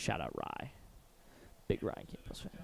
shout out Rye. Big Ryan Campbell's fan.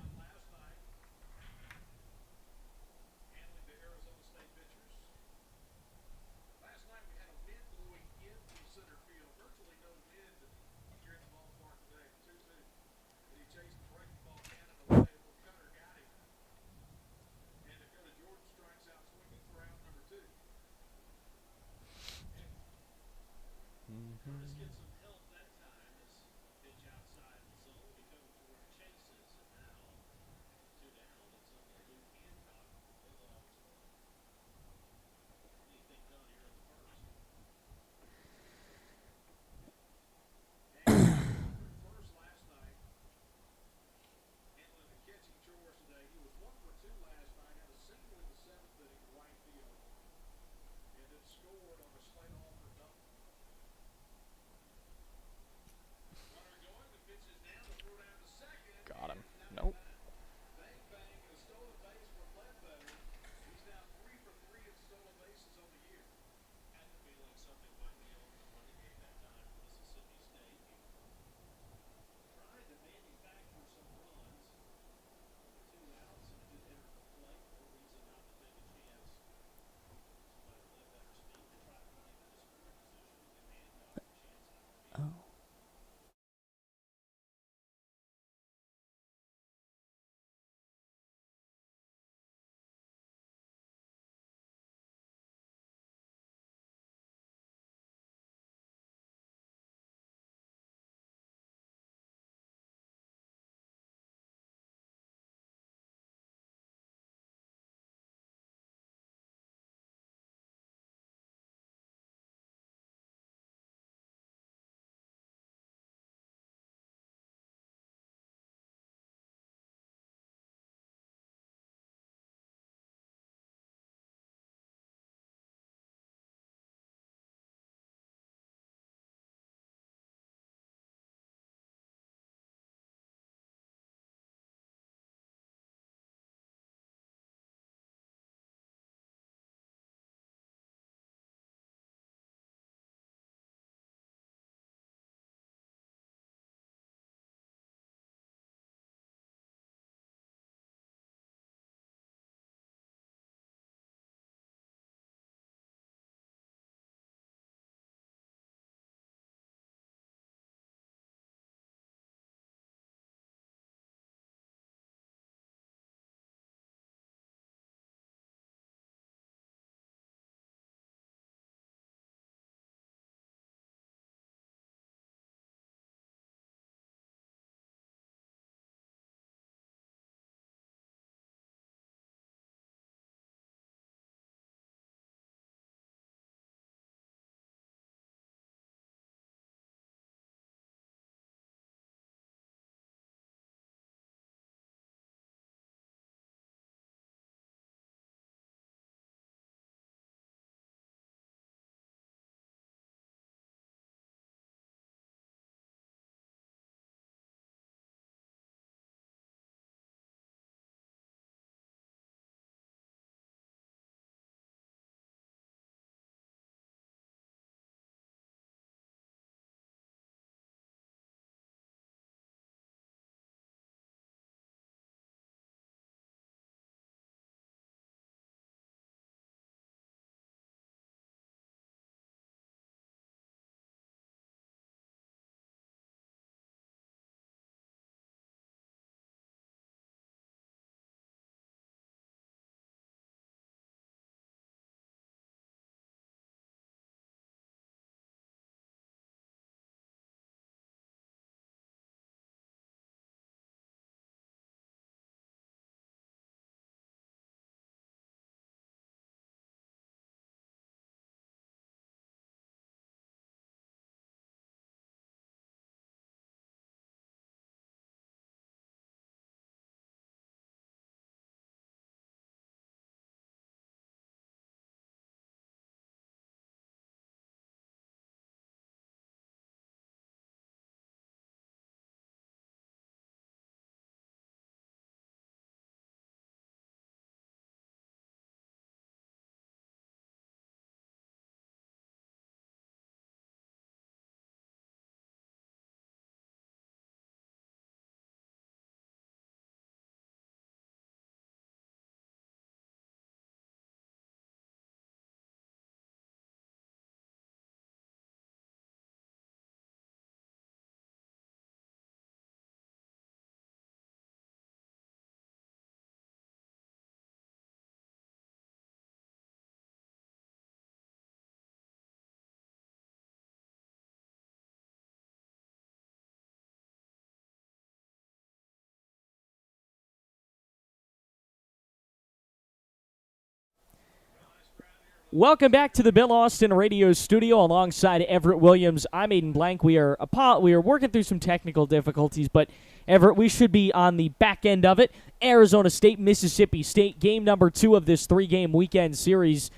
Welcome back to the Bill Austin Radio Studio alongside Everett Williams. I'm Aiden Blank. We are working through some technical difficulties, but Everett, we should be on the back end of it. Arizona State, Mississippi State, game number 2 of this 3-game weekend series.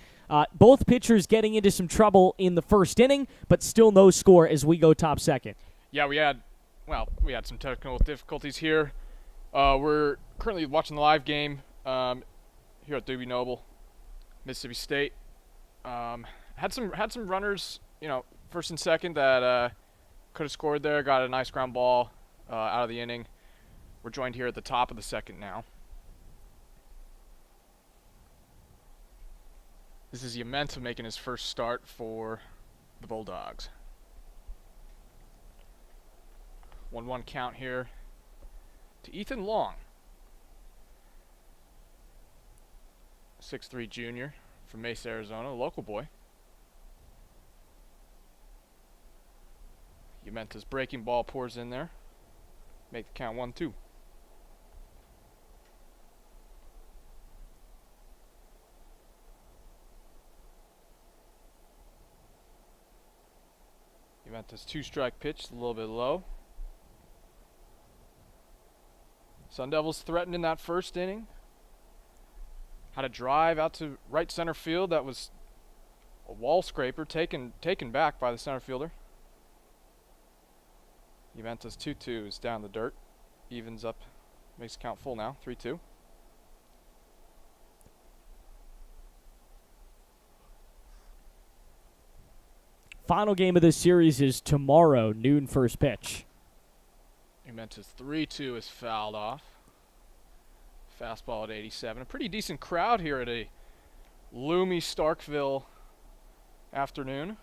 Both pitchers getting into some trouble in the first inning, but still no score as we go top second. Yeah, we had some technical difficulties here. We're currently watching the live game here at Doobie Noble, Mississippi State. Had some runners, first and second that could have scored there. Got a nice ground ball out of the inning. We're joined here at the top of the second now. This is Yamenta making his first start for the Bulldogs. 1-1 count here to Ethan Long, 6'3" junior from Mesa, Arizona, a local boy. Yamenta's breaking ball pours in there. Make the count 1-2. Yamenta's 2-strike pitch, a little bit low. Sun Devils threatened in that first inning. Had a drive out to right center field that was a wall scraper taken back by the center fielder. Yamenta's 2-2 is down the dirt. Evens up, makes the count full now, 3-2. Final game of this series is tomorrow, noon first pitch. Yamenta's 3-2 is fouled off. Fastball at 87. A pretty decent crowd here at a gloomy Starkville afternoon.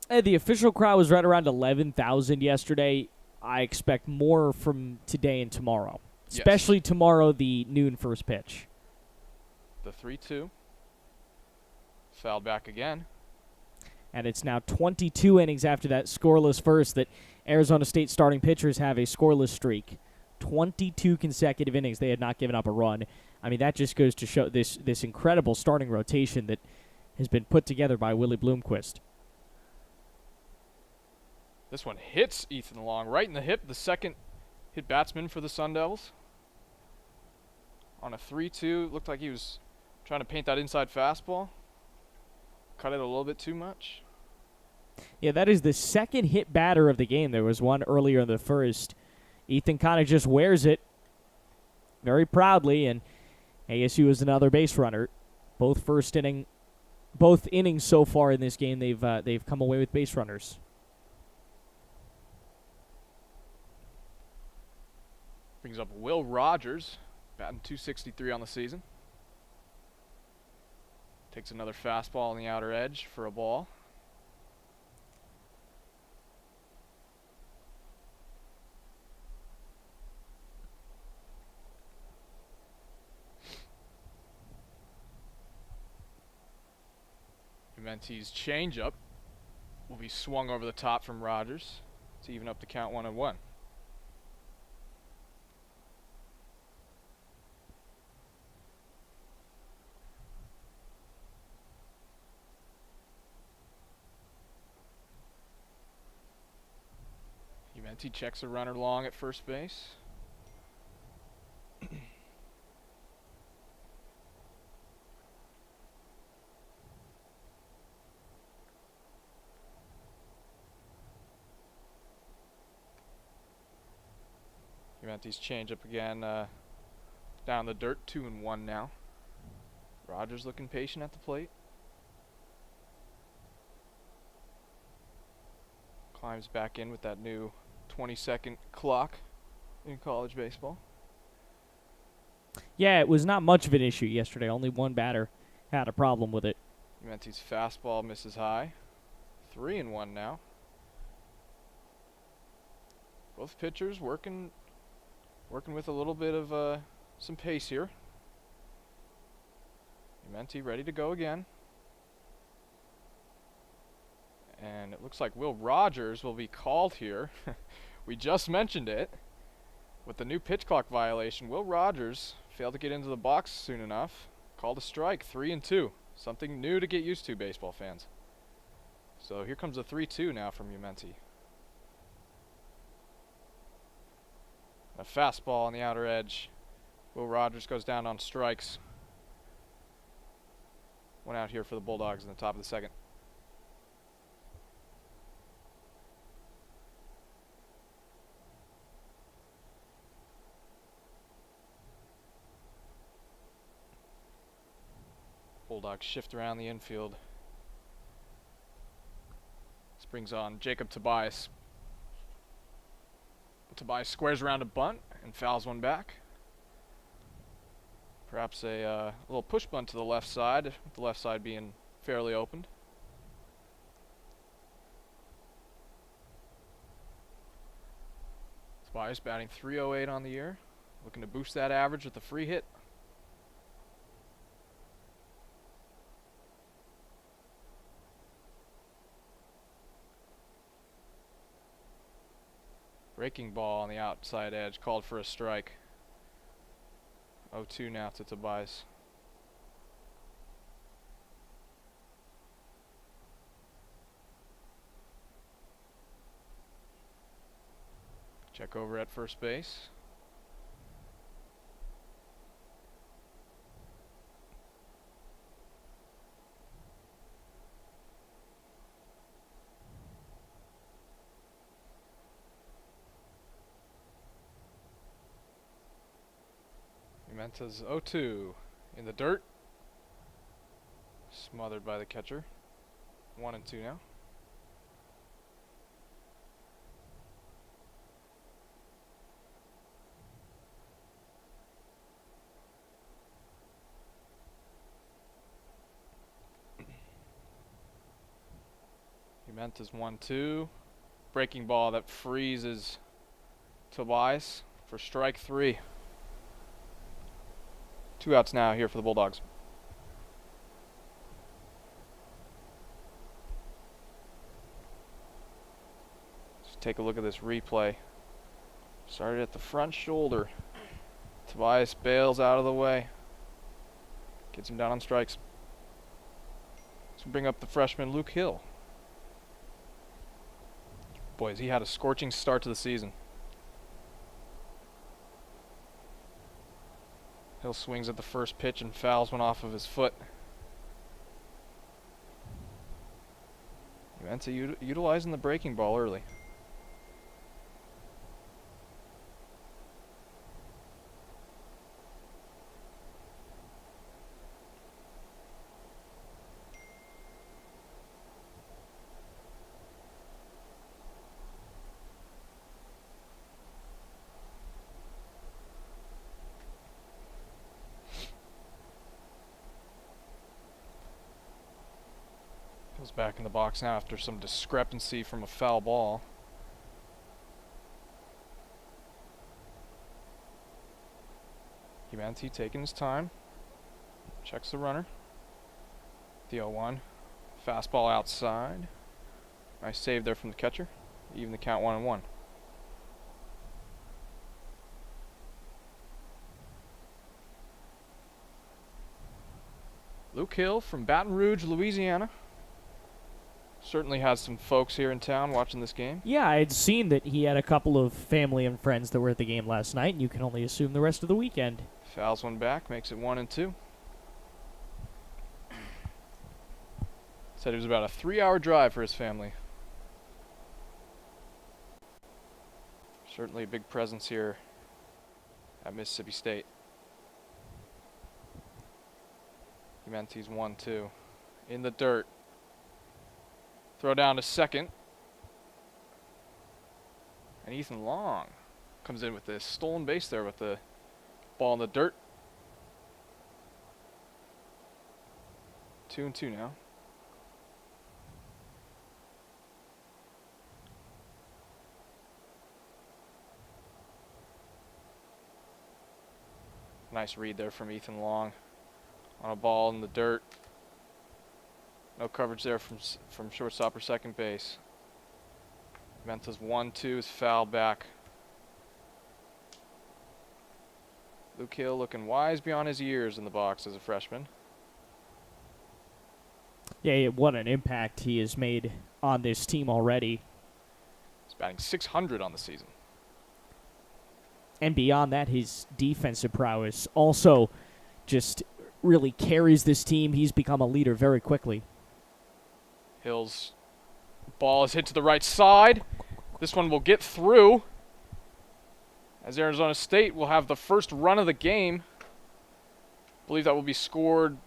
The official crowd was right around 11,000 yesterday. I expect more from today and tomorrow. Yes. Especially tomorrow, the noon first pitch. The 3-2. Fouled back again. And it's now 22 innings after that scoreless first that Arizona State starting pitchers have a scoreless streak. 22 consecutive innings they had not given up a run. I mean, that just goes to show this incredible starting rotation that has been put together by Willie Bloomquist. This one hits Ethan Long right in the hip, the second hit batsman for the Sun Devils. On a 3-2, looked like he was trying to paint that inside fastball. Cut it a little bit too much. Yeah, that is the second hit batter of the game. There was one earlier in the first. Ethan kind of just wears it very proudly, and ASU is another base runner. Both innings so far in this game, they've come away with base runners. Brings up Will Rogers, batting .263 on the season. Takes another fastball on the outer edge for a ball. Menti's changeup will be swung over the top from Rogers to even up the count 1-1. Menti checks a runner long at first base. Menti's changeup again down the dirt, 2-1 now. Rogers looking patient at the plate. Climbs back in with that new 20-second clock in college baseball. Yeah, it was not much of an issue yesterday. Only one batter had a problem with it. Menti's fastball misses high. 3-1 now. Both pitchers working with a little bit of some pace here. Menti ready to go again. And it looks like Will Rogers will be called here. We just mentioned it. With the new pitch clock violation, Will Rogers failed to get into the box soon enough. Called a strike, 3-2. Something new to get used to, baseball fans. So here comes a 3-2 now from Umenti. A fastball on the outer edge. Will Rogers goes down on strikes. One out here for the Bulldogs in the top of the second. Bulldogs shift around the infield. This brings on Jacob Tobias. Tobias squares around a bunt and fouls one back. Perhaps a little push bunt to the left side, with the left side being fairly opened. Tobias batting .308 on the year, looking to boost that average with a free hit. Breaking ball on the outside edge, called for a strike. 0-2 now to Tobias. Check over at first base. Menta's 0-2 in the dirt. Smothered by the catcher. 1-2 now. Menta's 1-2. Breaking ball that freezes Tobias for strike 3. 2 outs now here for the Bulldogs. Let's take a look at this replay. Started at the front shoulder. Tobias bails out of the way. Gets him down on strikes. Let's bring up the freshman Luke Hill. Boys, he had a scorching start to the season. Hill swings at the first pitch and fouls one off of his foot. Umenti utilizing the breaking ball early. Hill's back in the box now after some discrepancy from a foul ball. Umenti taking his time. Checks the runner. The 0-1. Fastball outside. Nice save there from the catcher. Even the count 1-1. Luke Hill from Baton Rouge, Louisiana. Certainly has some folks here in town watching this game. Yeah, I'd seen that he had a couple of family and friends that were at the game last night, and you can only assume the rest of the weekend. Fouls one back, makes it 1-2. Said it was about a 3-hour drive for his family. Certainly a big presence here at Mississippi State. Umenti's 1-2. In the dirt. Throw down to second. And Ethan Long comes in with this stolen base there with the ball in the dirt. 2-2 now. Nice read there from Ethan Long on a ball in the dirt. No coverage there from shortstop or second base. Menta's 1-2 is fouled back. Luke Hill looking wise beyond his years in the box as a freshman. Yeah, what an impact he has made on this team already. He's batting .600 on the season. And beyond that, his defensive prowess also just really carries this team. He's become a leader very quickly. Hill's ball is hit to the right side. This one will get through, as Arizona State will have the first run of the game. I believe that will be scored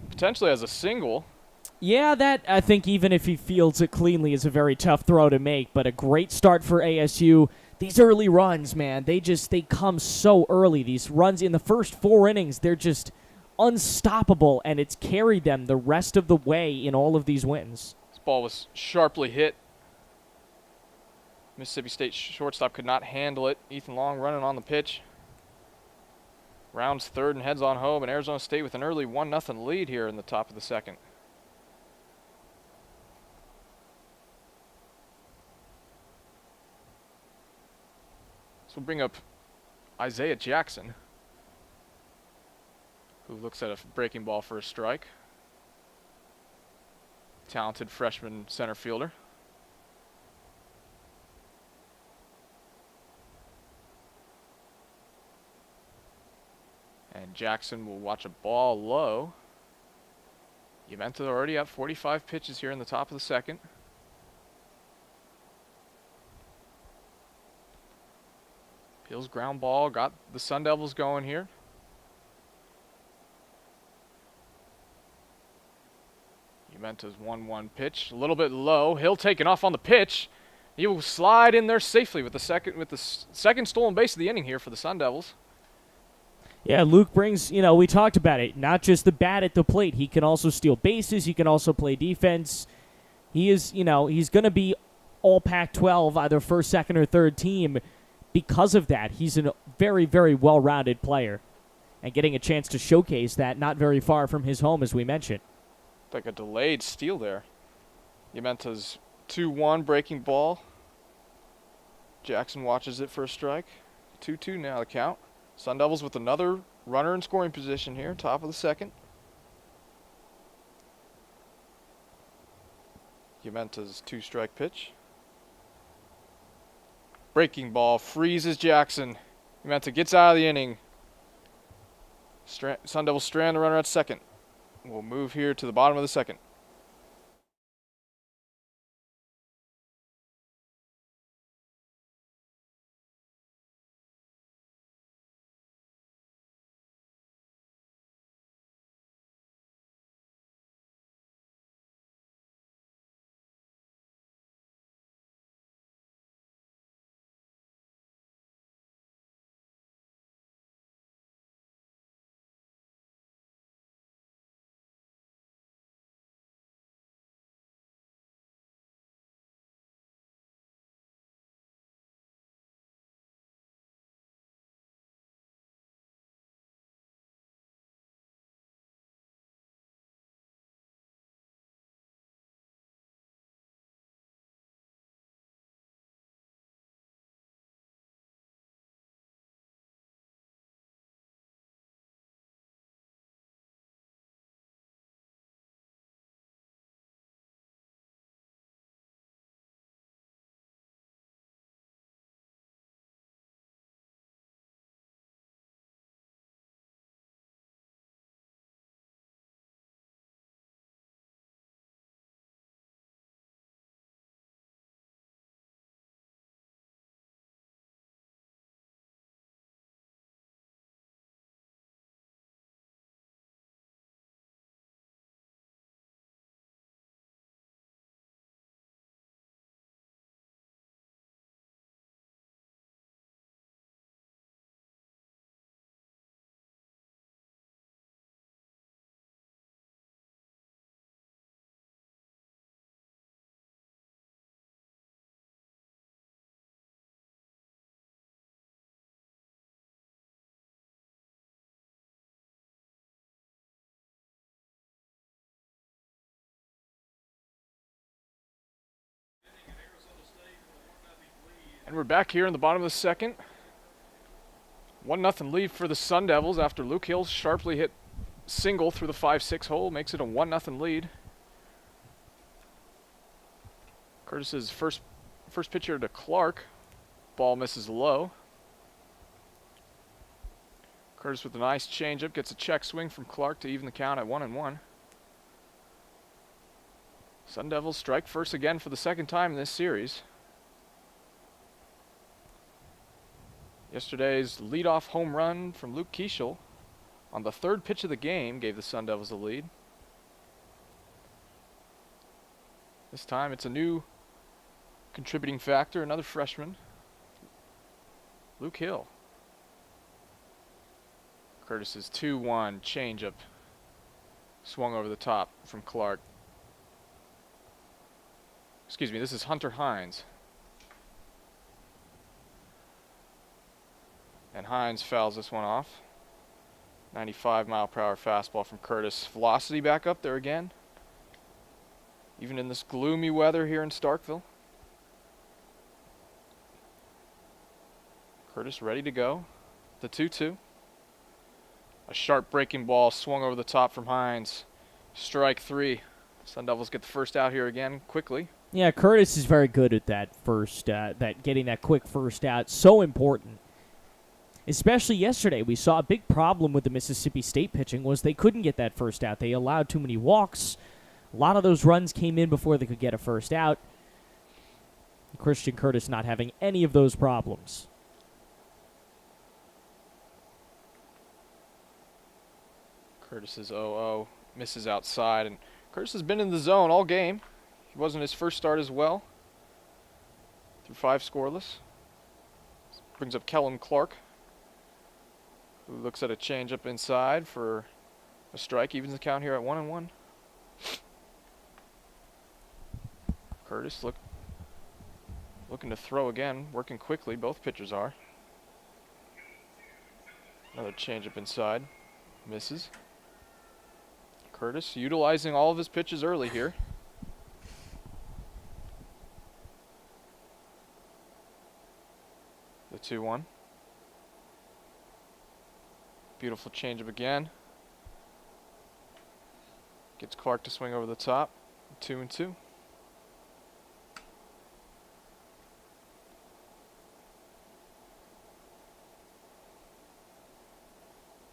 potentially as a single. Yeah, that I think even if he fields it cleanly is a very tough throw to make, but a great start for ASU. These early runs, man, they come so early. These runs in the first 4 innings, they're just unstoppable, and it's carried them the rest of the way in all of these wins. This ball was sharply hit. Mississippi State shortstop could not handle it. Ethan Long running on the pitch. Rounds third and heads on home, and Arizona State with an early 1-0 lead here in the top of the second. This will bring up Isaiah Jackson, who looks at a breaking ball for a strike. Talented freshman center fielder. And Jackson will watch a ball low. Umensa already at 45 pitches here in the top of the second. Peel's ground ball got the Sun Devils going here. Umensa's 1-1 pitch, a little bit low. Hill taking off on the pitch. He will slide in there safely with the second stolen base of the inning here for the Sun Devils. Yeah, Luke brings, we talked about it, not just the bat at the plate. He can also steal bases. He can also play defense. He is, he's going to be all Pac-12, either first, second, or third team. Because of that, he's a very, very well-rounded player. And getting a chance to showcase that not very far from his home, as we mentioned. Like a delayed steal there. Umensa's 2-1 breaking ball. Jackson watches it for a strike. 2-2 now the count. Sun Devils with another runner in scoring position here, top of the second. Umensa's 2-strike pitch. Breaking ball freezes Jackson. Umensa gets out of the inning. Sun Devils strand the runner at second. We'll move here to the bottom of the second. And we're back here in the bottom of the second. 1-0 lead for the Sun Devils after Luke Hill's sharply hit single through the 5-6 hole. Makes it a 1-0 lead. Curtis's first pitch here to Clark. Ball misses low. Curtis with a nice changeup gets a check swing from Clark to even the count at 1-1. Sun Devils strike first again for the second time in this series. Yesterday's leadoff home run from Luke Keischel on the third pitch of the game gave the Sun Devils a lead. This time it's a new contributing factor, another freshman, Luke Hill. Curtis's 2-1 changeup swung over the top from Clark. Excuse me, this is Hunter Hines. And Hines fouls this one off. 95-mile-per-hour fastball from Curtis. Velocity back up there again. Even in this gloomy weather here in Starkville. Curtis ready to go. The 2-2. A sharp breaking ball swung over the top from Hines. Strike 3. Sun Devils get the first out here again quickly. Yeah, Curtis is very good at that getting that quick first out. So important. Especially yesterday, we saw a big problem with the Mississippi State pitching was they couldn't get that first out. They allowed too many walks. A lot of those runs came in before they could get a first out. Christian Curtis not having any of those problems. Curtis's 0-0 misses outside, and Curtis has been in the zone all game. He wasn't his first start as well. Through 5 scoreless. Brings up Kellen Clark, who looks at a changeup inside for a strike. Evens the count here at 1-1. Curtis looking to throw again, working quickly. Both pitchers are. Another changeup inside. Misses. Curtis utilizing all of his pitches early here. The 2-1. Beautiful changeup again. Gets Clark to swing over the top. 2-2.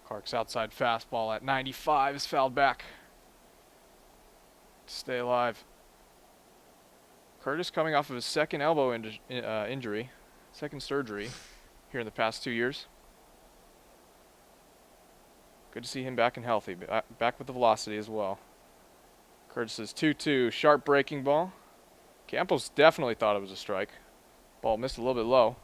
Clark's outside fastball at 95 is fouled back. Stay alive. Curtis coming off of his second elbow injury, second surgery here in the past 2 years. Good to see him back and healthy, back with the velocity as well. Curtis's 2-2, sharp breaking ball. Campos definitely thought it was a strike. Ball missed a little bit low.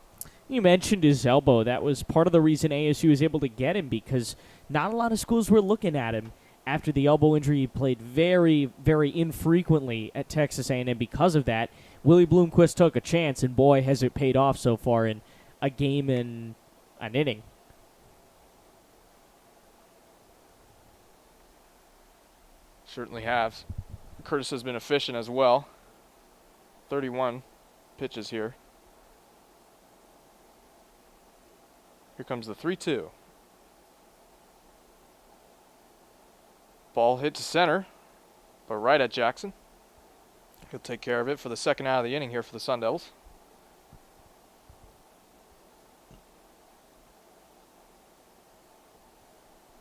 You mentioned his elbow. That was part of the reason ASU was able to get him because not a lot of schools were looking at him after the elbow injury. He played very, very infrequently at Texas A&M because of that. Willie Bloomquist took a chance, and boy, has it paid off so far in a game and an inning. Certainly has. Curtis has been efficient as well. 31 pitches here. Here comes the 3-2. Ball hit to center, but right at Jackson. He'll take care of it for the second out of the inning here for the Sun Devils.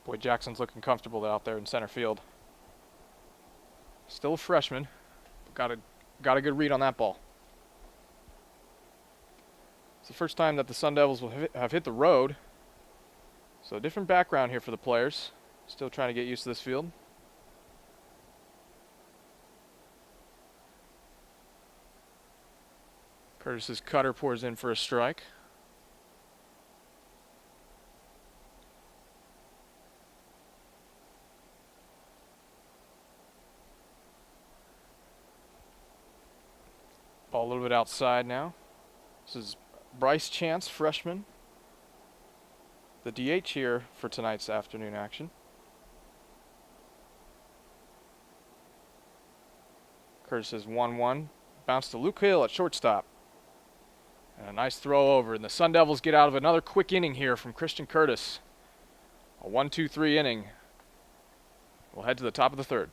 Boy, Jackson's looking comfortable out there in center field. Still a freshman, but got a good read on that ball. It's the first time that the Sun Devils will have hit the road. So a different background here for the players. Still trying to get used to this field. Curtis's cutter pours in for a strike. Ball a little bit outside now. This is Bryce Chance, freshman. The DH here for tonight's afternoon action. Curtis is 1-1. Bounce to Luke Hill at shortstop. And a nice throw over. And the Sun Devils get out of another quick inning here from Christian Curtis. A 1-2-3 inning. We'll head to the top of the third.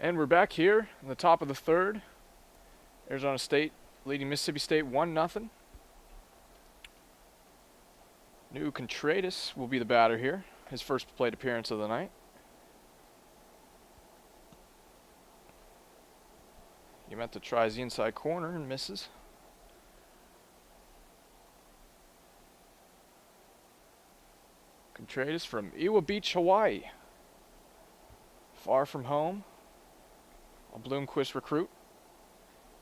And we're back here in the top of the third. Arizona State leading Mississippi State 1-0. New Contreras will be the batter here. His first plate appearance of the night. He meant to try the inside corner and misses. Contreras from Iwa Beach, Hawaii. Far from home. A Bloomquist recruit.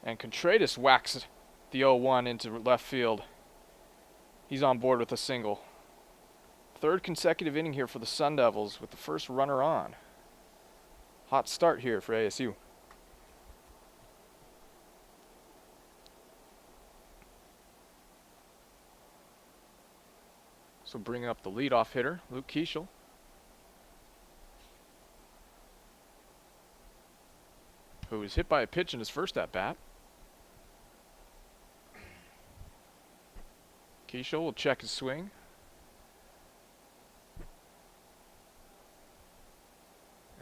And Contreras whacks the 0-1 into left field. He's on board with a single. Third consecutive inning here for the Sun Devils with the first runner on. Hot start here for ASU. So bringing up the leadoff hitter, Luke Keishel. Who was hit by a pitch in his first at-bat. Keishel will check his swing.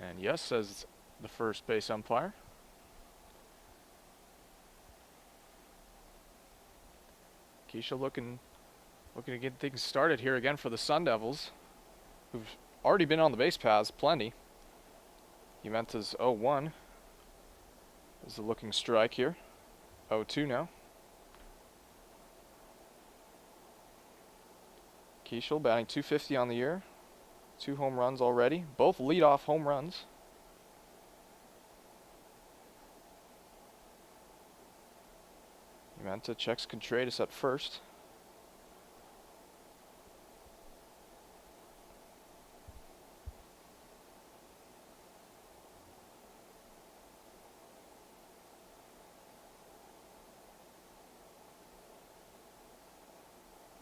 And yes, says the first base umpire. Keishel looking to get things started here again for the Sun Devils, who've already been on the base paths plenty. Humenta's 0-1 is the looking strike here. 0-2 now. Keishel batting .250 on the year. 2 home runs already. Both leadoff home runs. Humenta checks Contreras at first.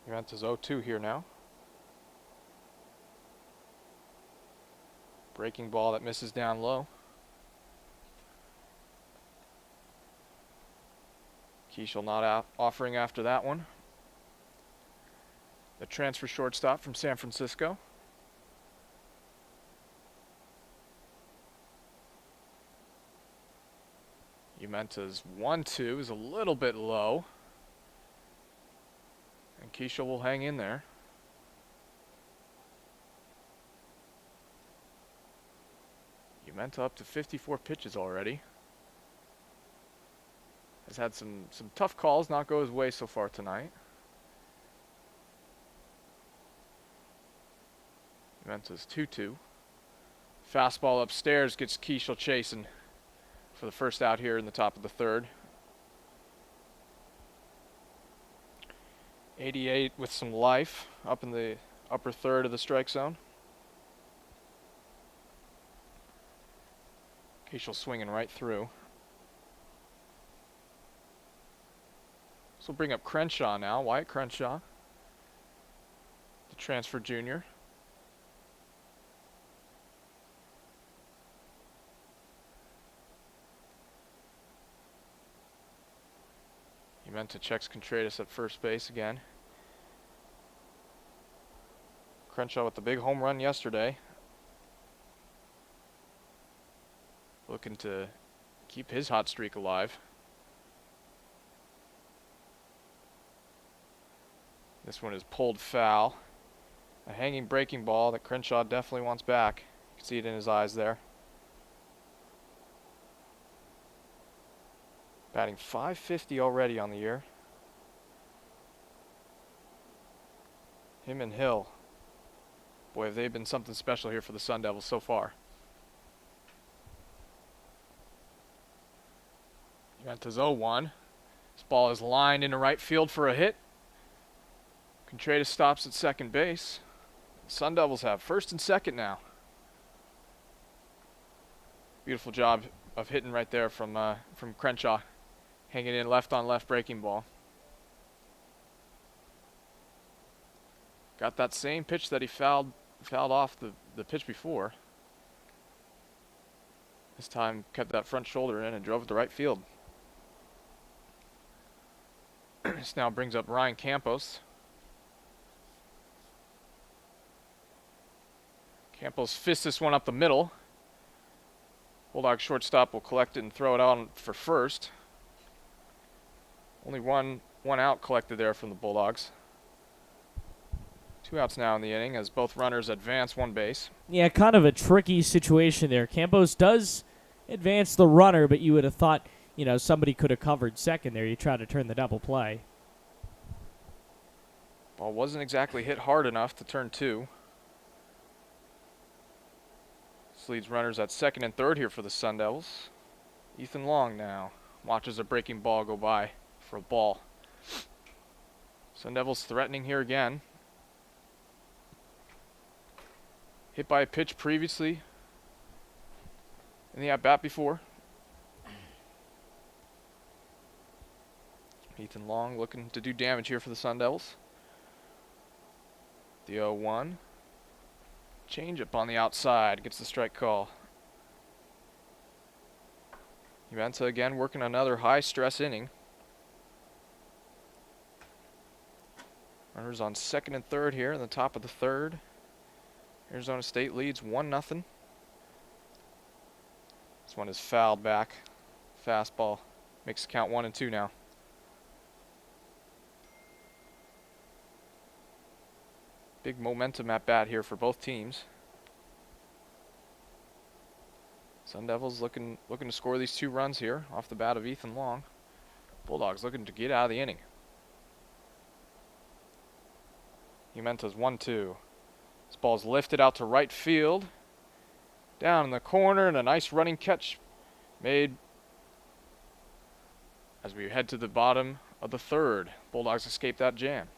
Humenta's 0-2 here now. Breaking ball that misses down low. Keishel not offering after that one. The transfer shortstop from San Francisco. Humenta's 1-2 is a little bit low. And Keishel will hang in there. Humenta up to 54 pitches already. Has had some tough calls not go his way so far tonight. Humenta's 2-2. Fastball upstairs gets Keishel chasing for the first out here in the top of the third. 88 with some life up in the upper third of the strike zone. Keishel swinging right through. So we'll bring up Crenshaw now, Wyatt Crenshaw, the transfer junior. Humenta checks Contreras at first base again. Crenshaw with the big home run yesterday. Looking to keep his hot streak alive. This one is pulled foul. A hanging breaking ball that Crenshaw definitely wants back. You can see it in his eyes there. Batting .550 already on the year. Him and Hill. Boy, have they been something special here for the Sun Devils so far. Humenta's 0-1. This ball is lined into right field for a hit. Contreras stops at second base. The Sun Devils have first and second now. Beautiful job of hitting right there from Crenshaw. Hanging in left on left breaking ball. Got that same pitch that he fouled off the pitch before. This time kept that front shoulder in and drove it to right field. This now brings up Ryan Campos. Campos fists this one up the middle. Bulldog shortstop will collect it and throw it on for first. Only one out collected there from the Bulldogs. 2 outs now in the inning as both runners advance one base. Yeah, kind of a tricky situation there. Campos does advance the runner, but you would have thought, somebody could have covered second there. You try to turn the double play. Ball wasn't exactly hit hard enough to turn 2. This leads runners at second and third here for the Sun Devils. Ethan Long now watches a breaking ball go by for a ball. Sun Devils threatening here again. Hit by a pitch previously in the at-bat before. Ethan Long looking to do damage here for the Sun Devils. The 0-1. Changeup on the outside. Gets the strike call. Uinta again working another high-stress inning. Runners on second and third here in the top of the third. Arizona State leads 1-0. This one is fouled back. Fastball makes the count 1-2 now. Big momentum at bat here for both teams. Sun Devils looking to score these 2 runs here off the bat of Ethan Long. Bulldogs looking to get out of the inning. Uinta's 1-2. This ball's lifted out to right field. Down in the corner, and a nice running catch made as we head to the bottom of the third. Bulldogs escape that jam.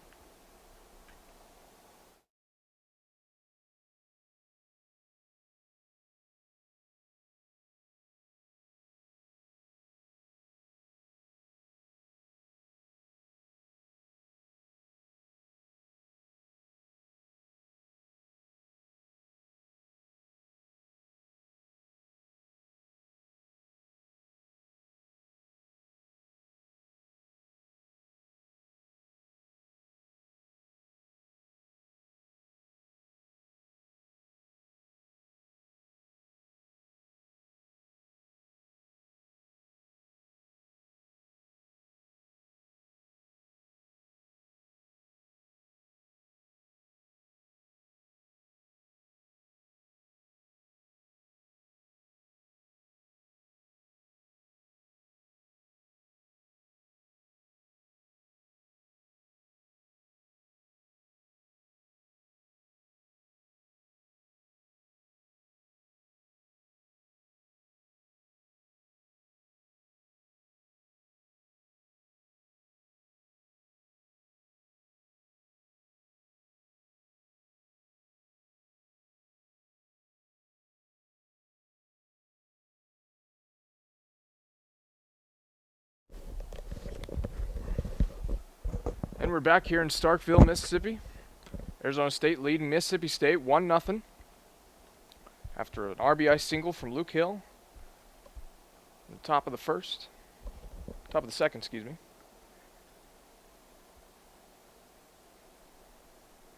And we're back here in Starkville, Mississippi. Arizona State leading Mississippi State 1-0 after an RBI single from Luke Hill. On the top of the second, excuse me.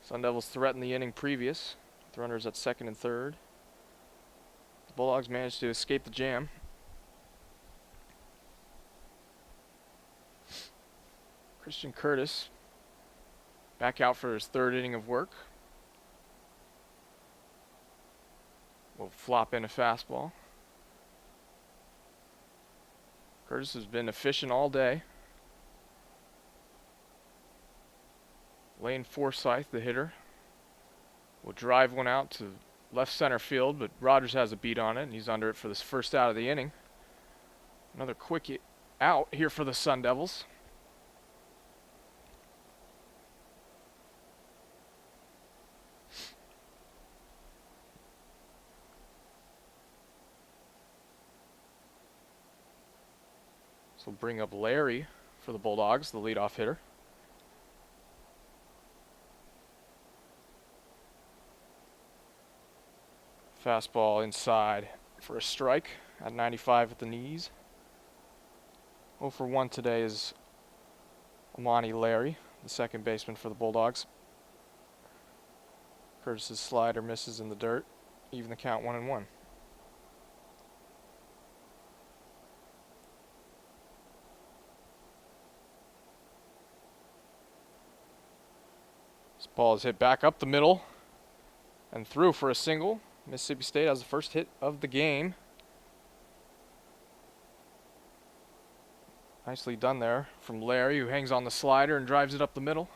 Sun Devils threaten the inning previous, with runners at second and third. The Bulldogs managed to escape the jam. Christian Curtis back out for his third inning of work. Will flop in a fastball. Curtis has been efficient all day. Lane Forsythe, the hitter, will drive one out to left center field, but Rogers has a beat on it, and he's under it for this first out of the inning. Another quick out here for the Sun Devils. So we'll bring up Larry for the Bulldogs, the leadoff hitter. Fastball inside for a strike at 95 at the knees. 0 for 1 today is Amani Larry, the second baseman for the Bulldogs. Curtis's slider misses in the dirt, even the count 1-1. This ball is hit back up the middle and through for a single. Mississippi State has the first hit of the game. Nicely done there from Larry, who hangs on the slider and drives it up the middle.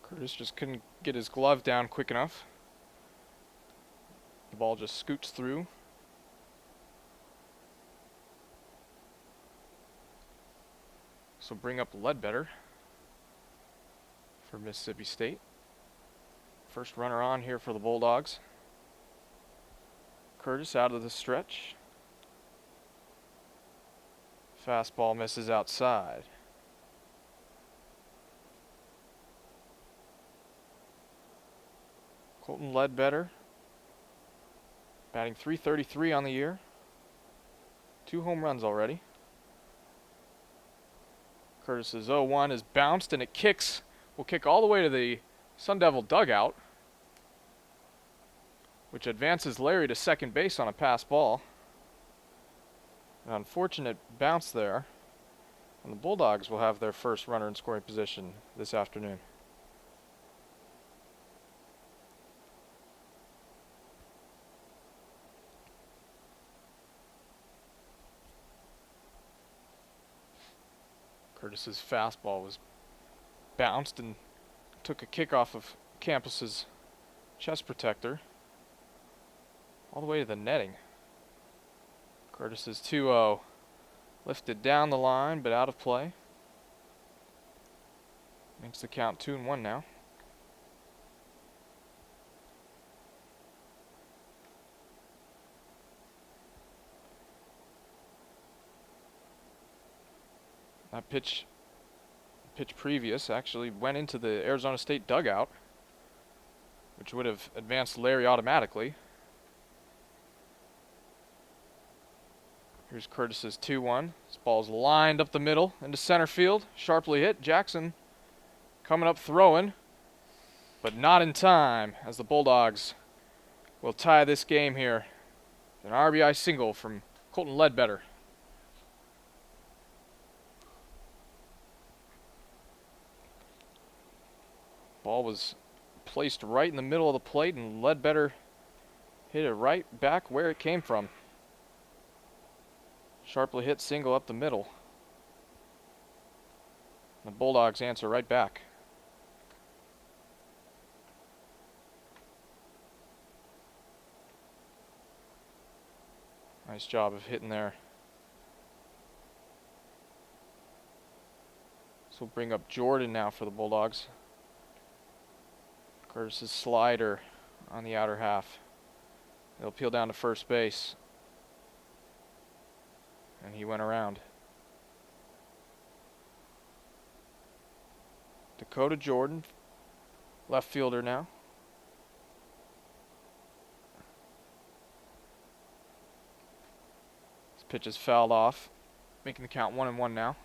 Curtis just couldn't get his glove down quick enough. The ball just scoots through. So bring up Ledbetter for Mississippi State. First runner on here for the Bulldogs. Curtis out of the stretch. Fastball misses outside. Colton Ledbetter batting .333 on the year. 2 home runs already. Curtis's 0-1 is bounced and it kicks. Will kick all the way to the Sun Devil dugout, which advances Larry to second base on a pass ball. An unfortunate bounce there. And the Bulldogs will have their first runner in scoring position this afternoon. Curtis's fastball was bounced and took a kick off of Campus's chest protector all the way to the netting. Curtis's 2-0 lifted down the line but out of play. Makes the count 2-1 now. That pitch previous actually went into the Arizona State dugout, which would have advanced Larry automatically. Here's Curtis's 2-1. This ball's lined up the middle into center field. Sharply hit. Jackson coming up throwing, but not in time as the Bulldogs will tie this game here. An RBI single from Colton Ledbetter. Ball was placed right in the middle of the plate and Ledbetter hit it right back where it came from. Sharply hit single up the middle. The Bulldogs answer right back. Nice job of hitting there. So we'll bring up Jordan now for the Bulldogs. Curtis's slider on the outer half. It'll peel down to first base. And he went around. Dakota Jordan, left fielder now. This pitch is fouled off, making the count 1-1 now.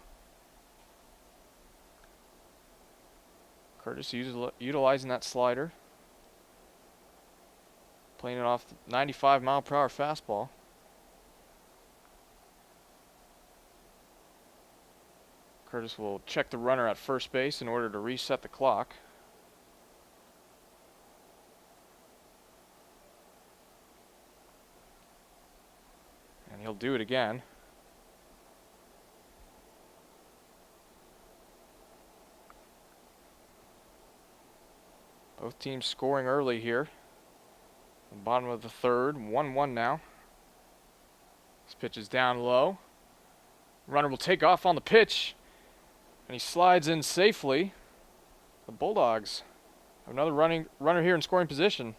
Curtis utilizing that slider. Playing it off the 95-mile-per-hour fastball. Curtis will check the runner at first base in order to reset the clock. And he'll do it again. Both teams scoring early here. The bottom of the third, 1-1 now. This pitch is down low. Runner will take off on the pitch. And he slides in safely. The Bulldogs have another runner here in scoring position.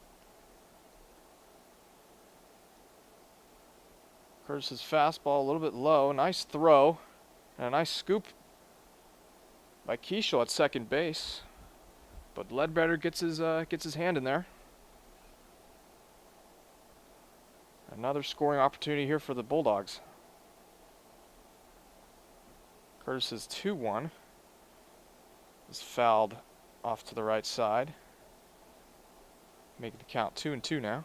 Curtis's fastball a little bit low. Nice throw. And a nice scoop by Keishel at second base. But Ledbetter gets his hand in there. Another scoring opportunity here for the Bulldogs. Curtis's 2-1 is fouled off to the right side. Making the count 2-2 now.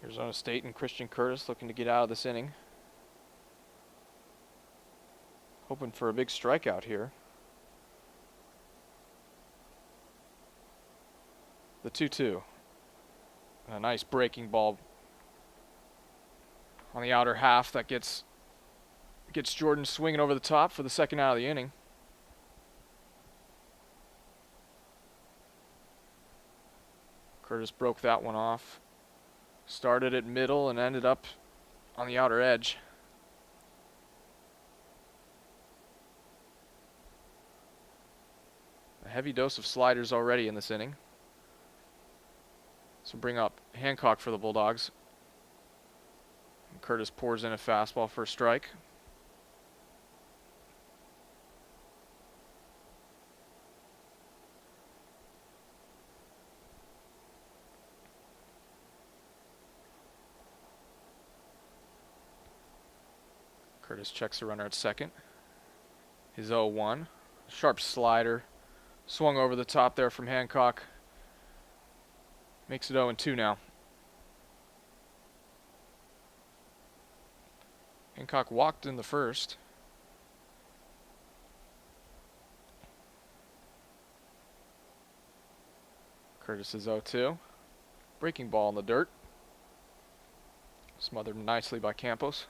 Arizona State and Christian Curtis looking to get out of this inning. Hoping for a big strikeout here. The 2-2. A nice breaking ball on the outer half that gets Jordan swinging over the top for the second out of the inning. Curtis broke that one off. Started at middle and ended up on the outer edge. A heavy dose of sliders already in this inning. So bring up Hancock for the Bulldogs. And Curtis pours in a fastball for a strike. Curtis checks the runner at second. His 0-1. Sharp slider. Swung over the top there from Hancock. Makes it 0-2 now. Hancock walked in the first. Curtis is 0-2. Breaking ball in the dirt. Smothered nicely by Campos.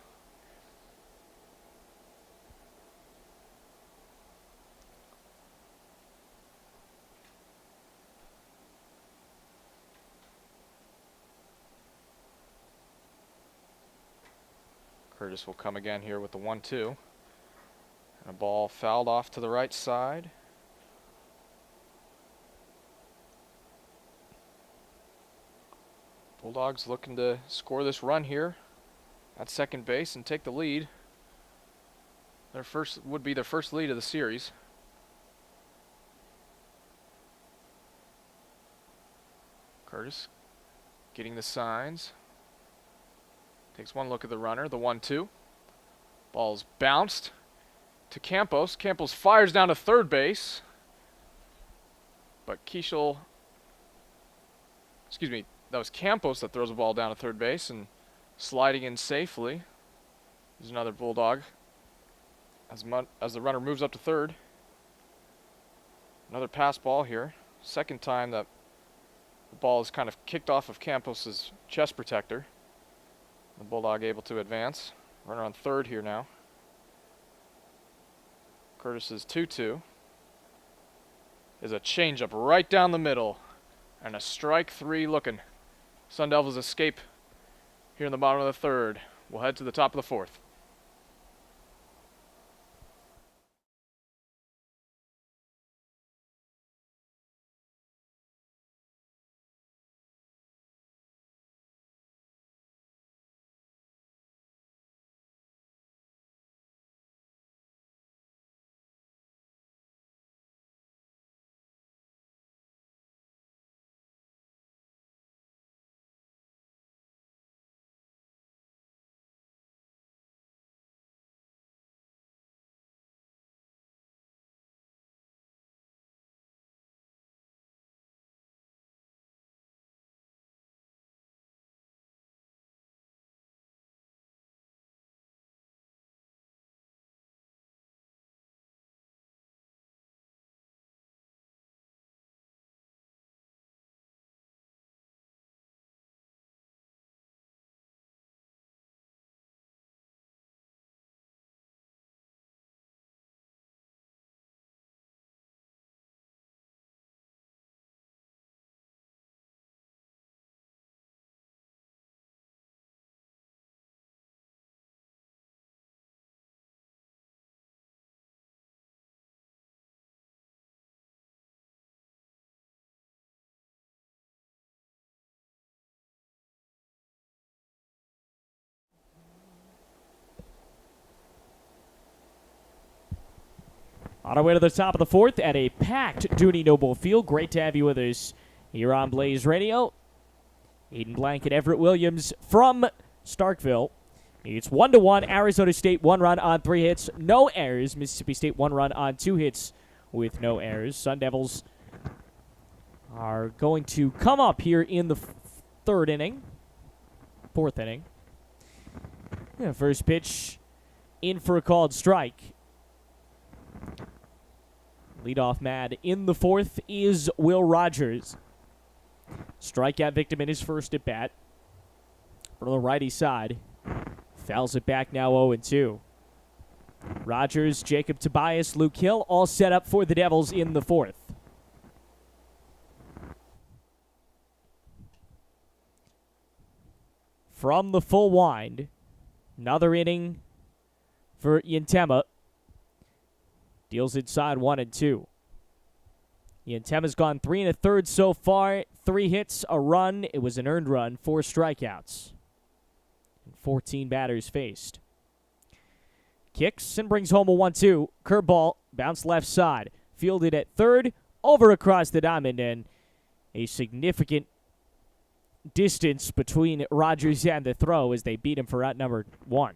Curtis will come again here with the 1-2. And a ball fouled off to the right side. Bulldogs looking to score this run here at second base and take the lead. Would be their first lead of the series. Curtis getting the signs. Takes one look at the runner, the 1-2. Ball's bounced to Campos. Campos fires down to third base. But that was Campos that throws the ball down to third base and sliding in safely. There's another Bulldog as the runner moves up to third. Another pass ball here. Second time that the ball is kind of kicked off of Campos's chest protector. The Bulldog able to advance. Runner on third here now. Curtis's 2-2 is a changeup right down the middle. And a strike three looking. Sun Devils escape here in the bottom of the third. We'll head to the top of the fourth. On our way to the top of the fourth at a packed Dooney Noble Field. Great to have you with us here on Blaze Radio. Aiden Blank and Everett Williams from Starkville. It's 1-1. Arizona State, 1 run on 3 hits, no errors. Mississippi State, 1 run on 2 hits with no errors. Sun Devils are going to come up here in the third inning. fourth inning. Yeah, first pitch in for a called strike. Leadoff man in the fourth is Will Rogers. Strikeout victim in his first at bat. From the righty side. Fouls it back now 0-2. Rogers, Jacob Tobias, Luke Hill all set up for the Devils in the fourth. From the full wind, another inning for Yantema. Deals inside 1-2. Yantema's gone 3 1/3 so far. 3 hits, a run. It was an earned run, 4 strikeouts. And 14 batters faced. Kicks and brings home a 1-2. Curveball, bounce left side. Fielded at third, over across the diamond, and a significant distance between Rogers and the throw as they beat him for out number 1.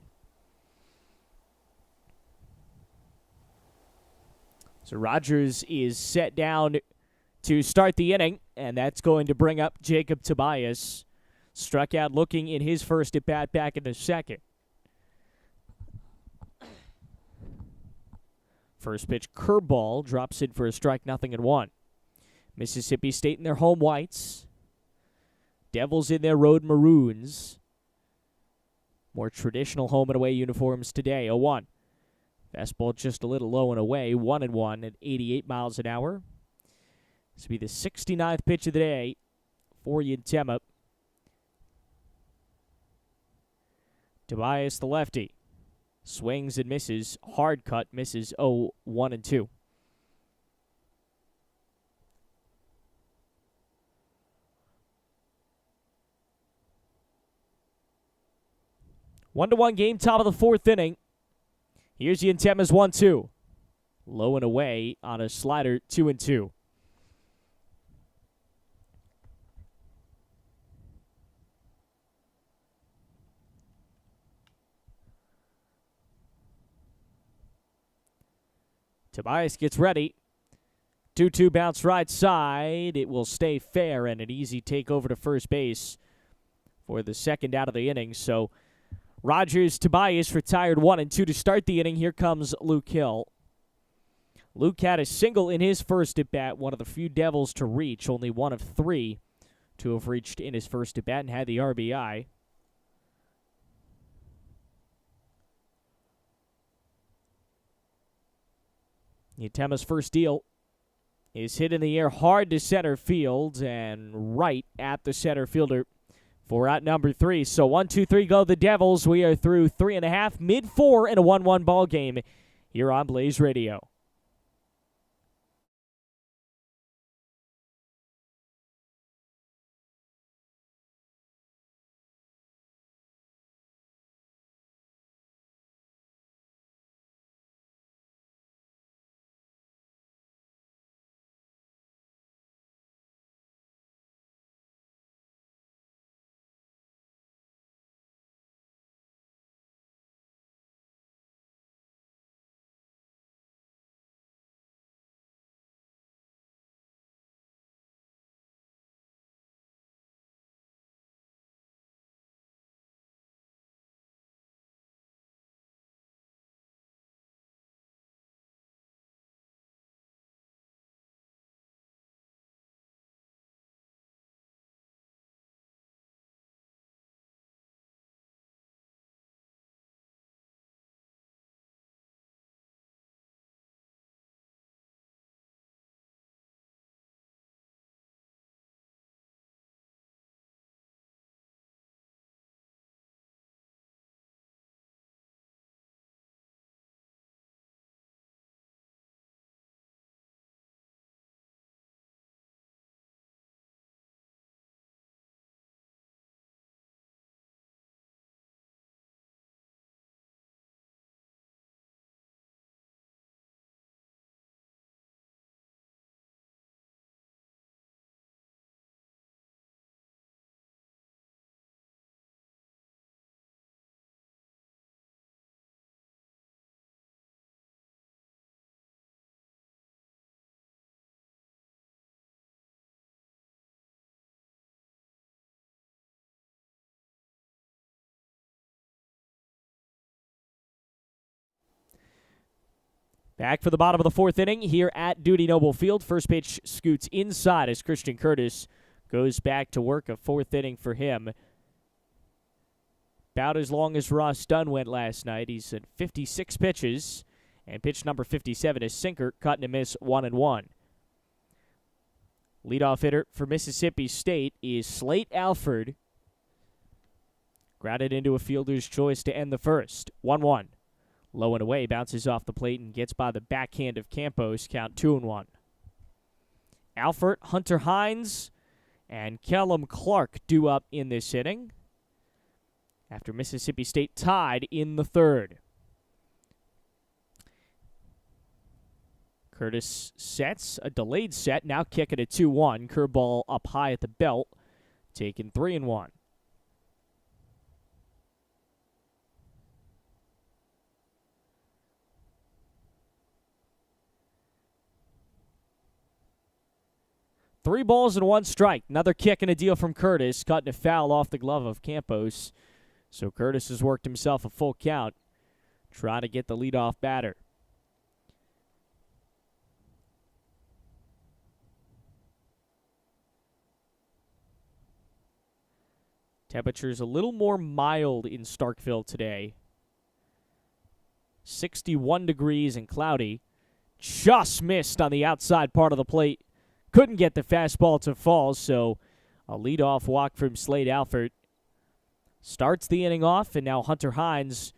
So Rogers is set down to start the inning, and that's going to bring up Jacob Tobias. Struck out looking in his first at-bat back in the second. First pitch curveball drops in for a strike, 0-1. Mississippi State in their home whites. Devils in their road maroons. More traditional home and away uniforms today. 0-1. Fastball just a little low and away. 1-1 at 88 miles an hour. This will be the 69th pitch of the day for Yantema. Tobias, the lefty. Swings and misses. Hard cut, misses 0-1-2. One-to-one game, top of the fourth inning. Here's Yantema's 1-2. Low and away on a slider, 2-2. Tobias gets ready. 2-2 bounce right side. It will stay fair and an easy take over to first base for the second out of the inning. So Rogers, Tobias retired 1-2 to start the inning. Here comes Luke Hill. Luke had a single in his first at-bat, one of the few Devils to reach, only one of 3 to have reached in his first at-bat and had the RBI. Yantema's first deal is hit in the air hard to center field and right at the center fielder for out number 3. So 1-2-3 go the Devils. We are through 3.5, mid-4 in a 1-1 ball game here on Blaze Radio. Back for the bottom of the fourth inning here at Dudy Noble Field. First pitch scoots inside as Christian Curtis goes back to work. A fourth inning for him. About as long as Ross Dunn went last night. He's at 56 pitches. And pitch number 57 is sinker, cut and a miss, 1-1. Leadoff hitter for Mississippi State is Slate Alford. Grounded into a fielder's choice to end the first. 1-1. Low and away, bounces off the plate and gets by the backhand of Campos. Count 2-1. Alford, Hunter Hines, and Kellum Clark due up in this inning after Mississippi State tied in the third. Curtis sets a delayed set, now kicking a 2-1. Curveball up high at the belt, taking 3-1. Three balls and one strike. Another kick and a deal from Curtis, cutting a foul off the glove of Campos. So Curtis has worked himself a full count, trying to get the leadoff batter. Temperatures a little more mild in Starkville today. 61 degrees and cloudy. Just missed on the outside part of the plate. Couldn't get the fastball to fall, so a leadoff walk from Slade Alford. Starts the inning off, and now Hunter Hines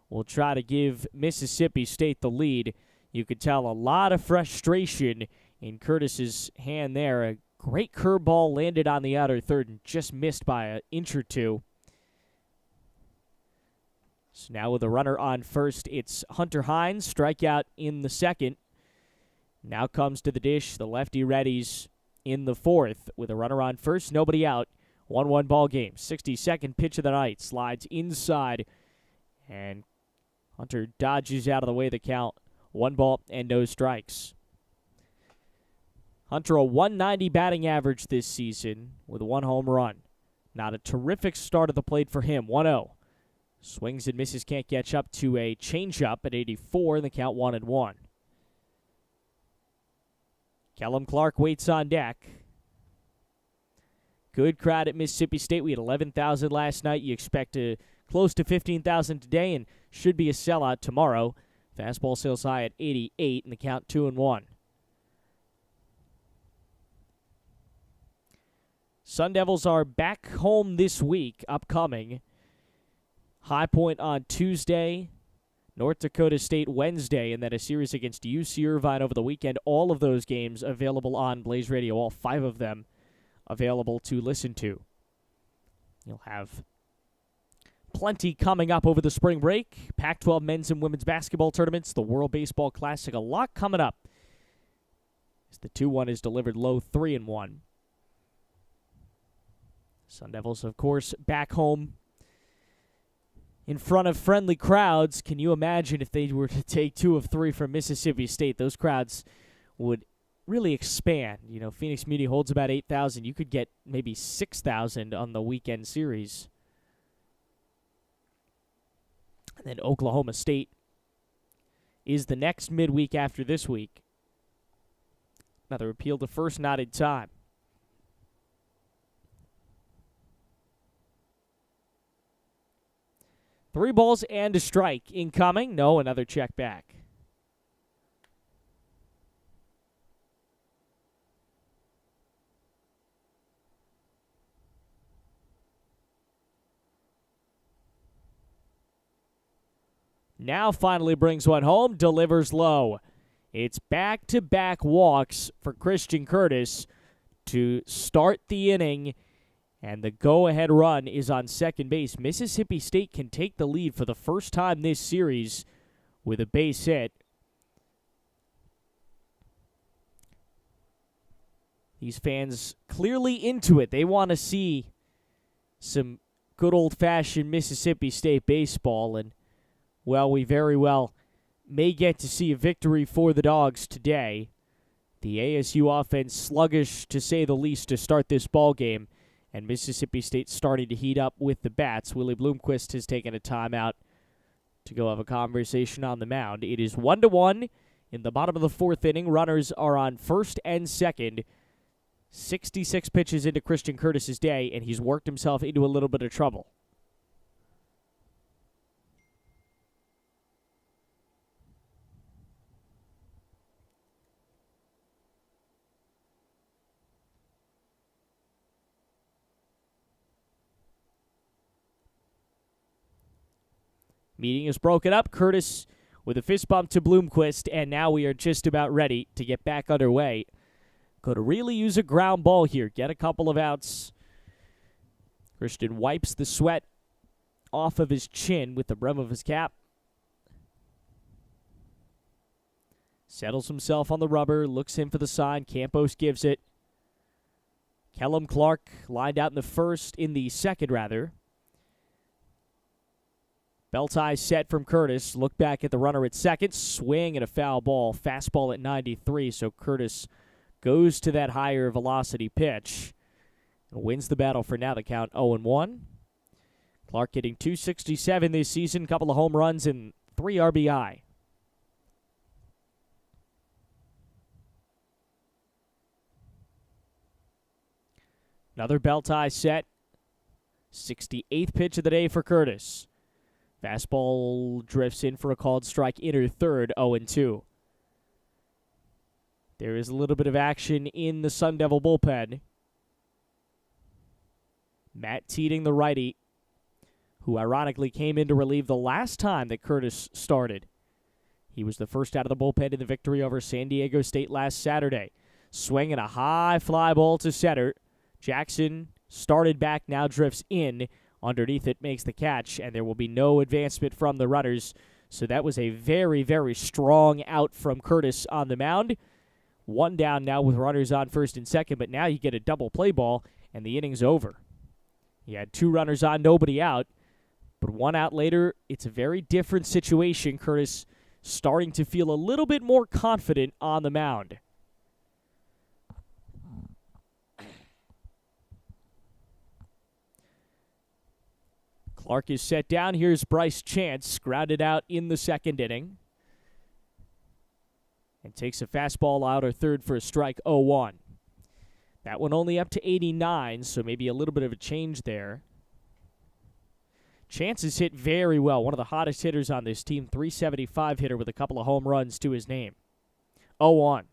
will try to give Mississippi State the lead. You could tell a lot of frustration in Curtis's hand there. A great curveball landed on the outer third and just missed by an inch or two. So now with a runner on first, it's Hunter Hines. Strikeout in the second. Now comes to the dish the lefty-righties in the fourth with a runner on first, nobody out. 1-1 ball game. 62nd pitch of the night. Slides inside, and Hunter dodges out of the way of the count. 1 ball and no strikes. Hunter a 190 batting average this season with 1 home run. Not a terrific start at the plate for him. 1-0. Swings and misses, can't catch up to a changeup at 84 and the count 1-1. Kellum Clark waits on deck. Good crowd at Mississippi State. We had 11,000 last night. You expect close to 15,000 today and should be a sellout tomorrow. Fastball sales high at 88 and the count 2-1. Sun Devils are back home this week, upcoming. High Point on Tuesday, North Dakota State Wednesday, and then a series against UC Irvine over the weekend. All of those games available on Blaze Radio, all 5 of them available to listen to. You'll have plenty coming up over the spring break. Pac-12 men's and women's basketball tournaments, the World Baseball Classic, a lot coming up. As the 2-1 is delivered low, 3-1. Sun Devils, of course, back home in front of friendly crowds. Can you imagine if they were to take 2 of 3 from Mississippi State? Those crowds would really expand. You know, Phoenix Muni holds about 8,000. You could get maybe 6,000 on the weekend series. And then Oklahoma State is the next midweek after this week. Another appeal to first, not in time. Three balls and a strike incoming. No, another check back. Now finally brings one home, delivers low. It's back-to-back walks for Christian Curtis to start the inning, and the go-ahead run is on second base. Mississippi State can take the lead for the first time this series with a base hit. These fans clearly into it. They want to see some good old-fashioned Mississippi State baseball, and well, we very well may get to see a victory for the Dogs today. The ASU offense sluggish, to say the least, to start this ball game, and Mississippi State starting to heat up with the bats. Willie Bloomquist has taken a timeout to go have a conversation on the mound. It is 1-1 in In the bottom of the fourth inning, runners are on first and second. 66 pitches into Christian Curtis's day, and he's worked himself into a little bit of trouble. Meeting is broken up. Curtis with a fist bump to Bloomquist, and now we are just about ready to get back underway. Could really use a ground ball here. Get a couple of outs. Christian wipes the sweat off of his chin with the brim of his cap. Settles himself on the rubber, looks in for the sign. Campos gives it. Kellum Clark lined out in the second rather. Belt eye set from Curtis. Look back at the runner at second. Swing and a foul ball. Fastball at 93, so Curtis goes to that higher velocity pitch and wins the battle for now. The count 0-1. Clark hitting .267 this season. Couple of home runs and 3 RBI. Another belt eye set. 68th pitch of the day for Curtis. Fastball drifts in for a called strike, inner third, 0-2. There is a little bit of action in the Sun Devil bullpen. Matt Teeting, the righty, who ironically came in to relieve the last time that Curtis started. He was the first out of the bullpen in the victory over San Diego State last Saturday. Swinging a high fly ball to center. Jackson started back, now drifts in. Underneath it, makes the catch, and there will be no advancement from the runners. So that was a very, very strong out from Curtis on the mound. One down now with runners on first and second, but now you get a double play ball, and the inning's over. He had 2 runners on, nobody out, but 1 out later, it's a very different situation. Curtis starting to feel a little bit more confident on the mound. Clark is set down. Here's Bryce Chance, grounded out in the second inning. And takes a fastball out or third for a strike, 0-1. That one only up to 89, so maybe a little bit of a change there. Chance has hit very well. One of the hottest hitters on this team, .375 hitter with a couple of home runs to his name. 0-1.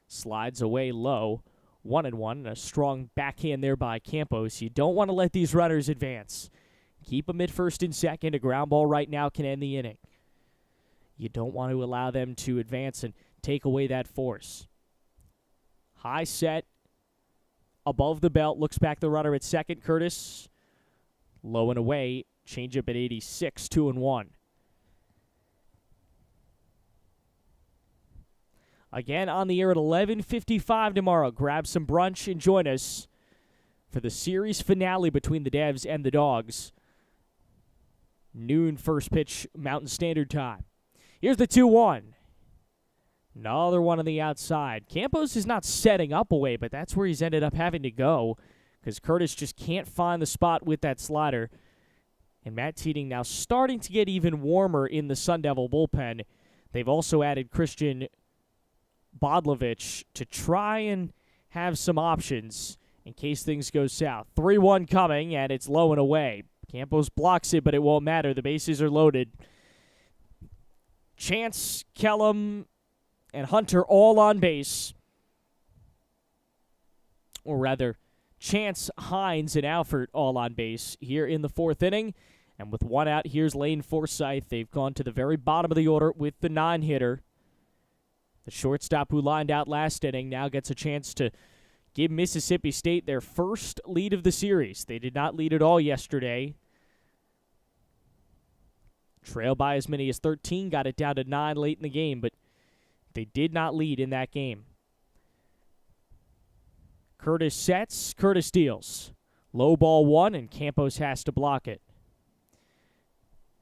Slides away low. 1-1, and a strong backhand there by Campos. You don't want to let these runners advance. Keep them at first and second. A ground ball right now can end the inning. You don't want to allow them to advance and take away that force. High set. Above the belt. Looks back the runner at second. Curtis. Low and away. Changeup at 86. 2-1. Again on the air at 11:55 tomorrow. Grab some brunch and join us for the series finale between the Devs and the Dogs. Noon first pitch Mountain Standard Time. Here's the 2-1. Another one on the outside. Campos is not setting up away, but that's where he's ended up having to go because Curtis just can't find the spot with that slider. And Matt Teeting now starting to get even warmer in the Sun Devil bullpen. They've also added Christian Bodlovich to try and have some options in case things go south. 3-1 coming, and it's low and away. Campos blocks it, but it won't matter. The bases are loaded. Chance, Kellum, and Hunter all on base. Or rather, Chance, Hines, and Alford all on base here in the fourth inning. And with 1 out, here's Lane Forsythe. They've gone to the very bottom of the order with the 9-hitter. The shortstop who lined out last inning now gets a chance to give Mississippi State their first lead of the series. They did not lead at all yesterday. Trail by as many as 13, got it down to 9 late in the game, but they did not lead in that game. Curtis sets, Curtis deals. Low ball 1, and Campos has to block it.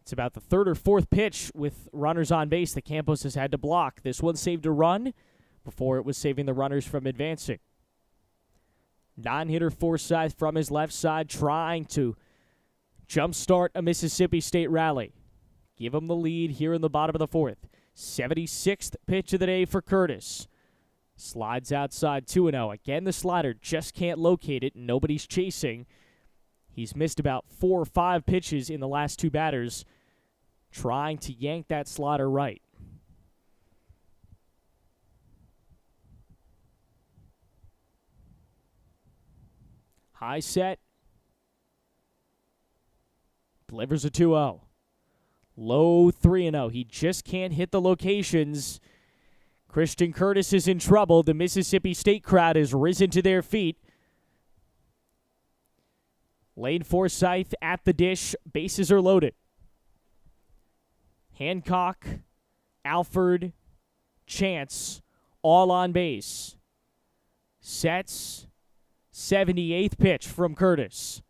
It's about the 3rd or 4th pitch with runners on base that Campos has had to block. This one saved a run before it was saving the runners from advancing. 9-hitter Forsythe from his left side trying to jumpstart a Mississippi State rally. Give him the lead here in the bottom of the 4th. 76th pitch of the day for Curtis. Slides outside 2-0. Again, the slider just can't locate it. Nobody's chasing. He's missed about 4 or 5 pitches in the last 2 batters, trying to yank that slider right. High set. Delivers a 2-0. Low 3-0. He just can't hit the locations. Christian Curtis is in trouble. The Mississippi State crowd has risen to their feet. Lane Forsythe at the dish. Bases are loaded. Hancock, Alford, Chance, all on base. Sets. 78th pitch from Curtis.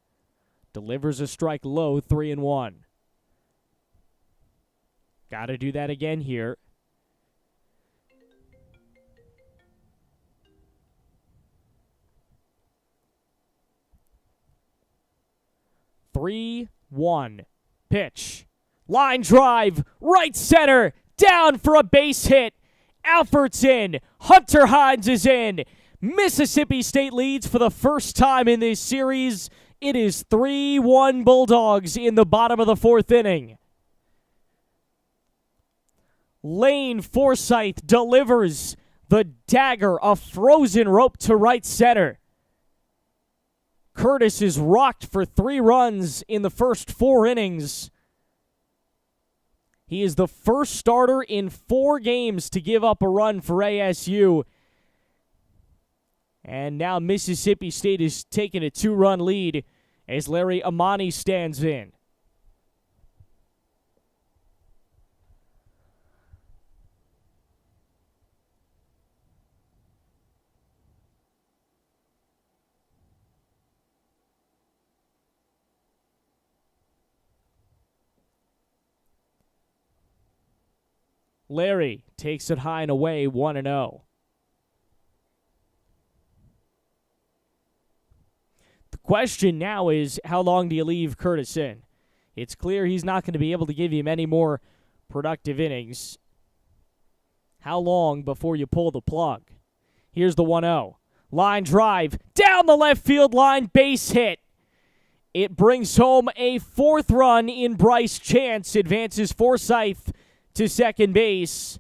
Delivers a strike low, 3-1. Got to do that again here. Three, 1. Pitch. Line drive. Right center. Down for a base hit. Alford's in. Hunter Hines is in. Mississippi State leads for the first time in this series. It is 3-1 Bulldogs in the bottom of the 4th inning. Lane Forsythe delivers the dagger, a frozen rope to right center. Curtis is rocked for 3 runs in the first 4 innings. He is the first starter in 4 games to give up a run for ASU. And now Mississippi State is taking a 2-run lead as Larry Amani stands in. Larry takes it high and away, 1-0. The question now is, how long do you leave Curtis in? It's clear he's not going to be able to give you many more productive innings. How long before you pull the plug? Here's the 1-0. Line drive, down the left field line, base hit. It brings home a 4th run in Bryce Chance, advances Forsythe to second base.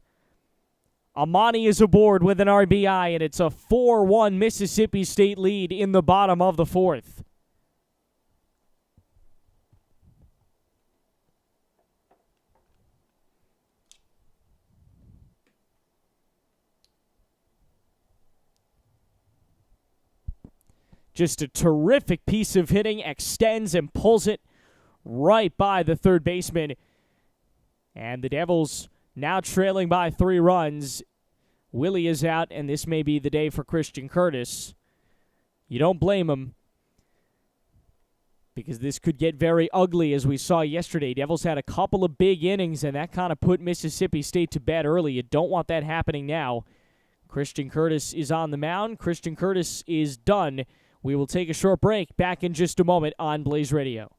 Amani is aboard with an RBI, and it's a 4-1 Mississippi State lead in the bottom of the 4th. Just a terrific piece of hitting, extends and pulls it right by the third baseman. And the Devils now trailing by 3 runs. Willie is out, and this may be the day for Christian Curtis. You don't blame him, because this could get very ugly, as we saw yesterday. Devils had a couple of big innings, and that kind of put Mississippi State to bed early. You don't want that happening now. Christian Curtis is on the mound. Christian Curtis is done. We will take a short break. Back in just a moment on Blaze Radio.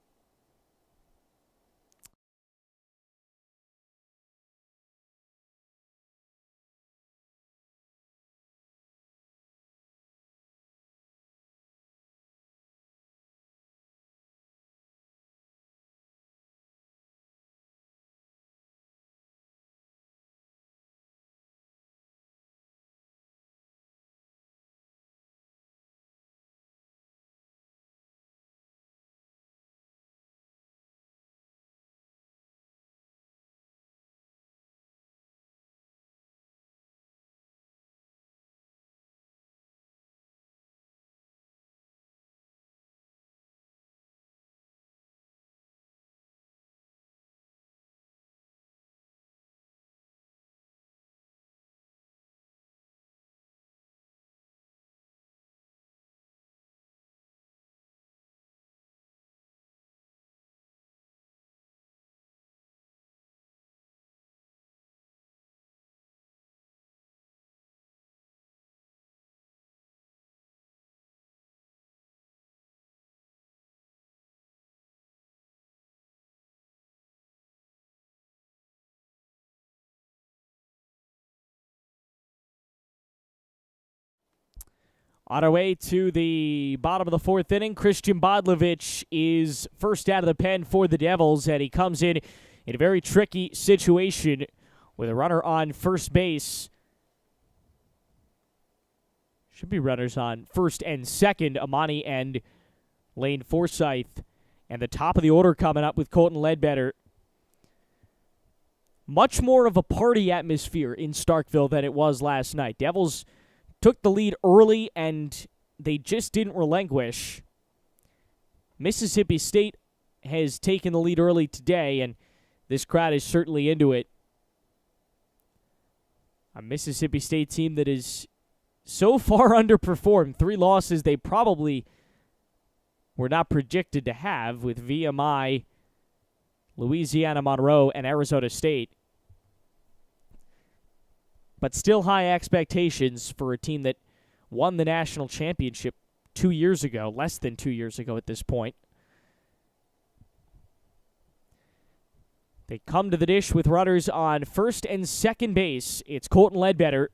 On our way to the bottom of the fourth inning, Christian Bodlovich is first out of the pen for the Devils, and he comes in a very tricky situation with a runner on first base. Should be runners on first and second, Amani and Lane Forsythe. And the top of the order coming up with Colton Ledbetter. Much more of a party atmosphere in Starkville than it was last night. Devils took the lead early, and they just didn't relinquish. Mississippi State has taken the lead early today, and this crowd is certainly into it. A Mississippi State team that is so far underperformed. 3 losses they probably were not projected to have with VMI, Louisiana Monroe, and Arizona State. But still high expectations for a team that won the national championship 2 years ago, less than 2 years ago at this point. They come to the dish with runners on first and second base. It's Colton Ledbetter.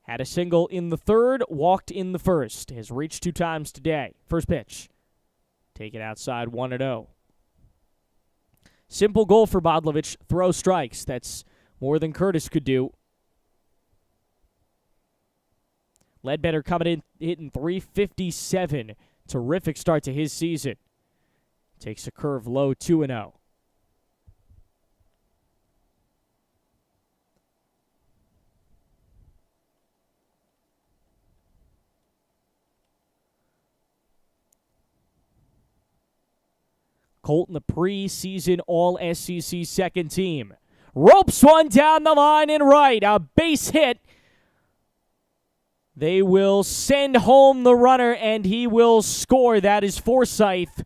Had a single in the third, walked in the first. Has reached 2 times today. First pitch. Taken outside 1-0. Simple goal for Bodlovich. Throw strikes. That's more than Curtis could do. Ledbetter coming in, hitting .357. Terrific start to his season. Takes a curve low, 2-0. Colton, the preseason All-SEC second team. Ropes one down the line and right. A base hit. They will send home the runner, and he will score. That is Forsythe.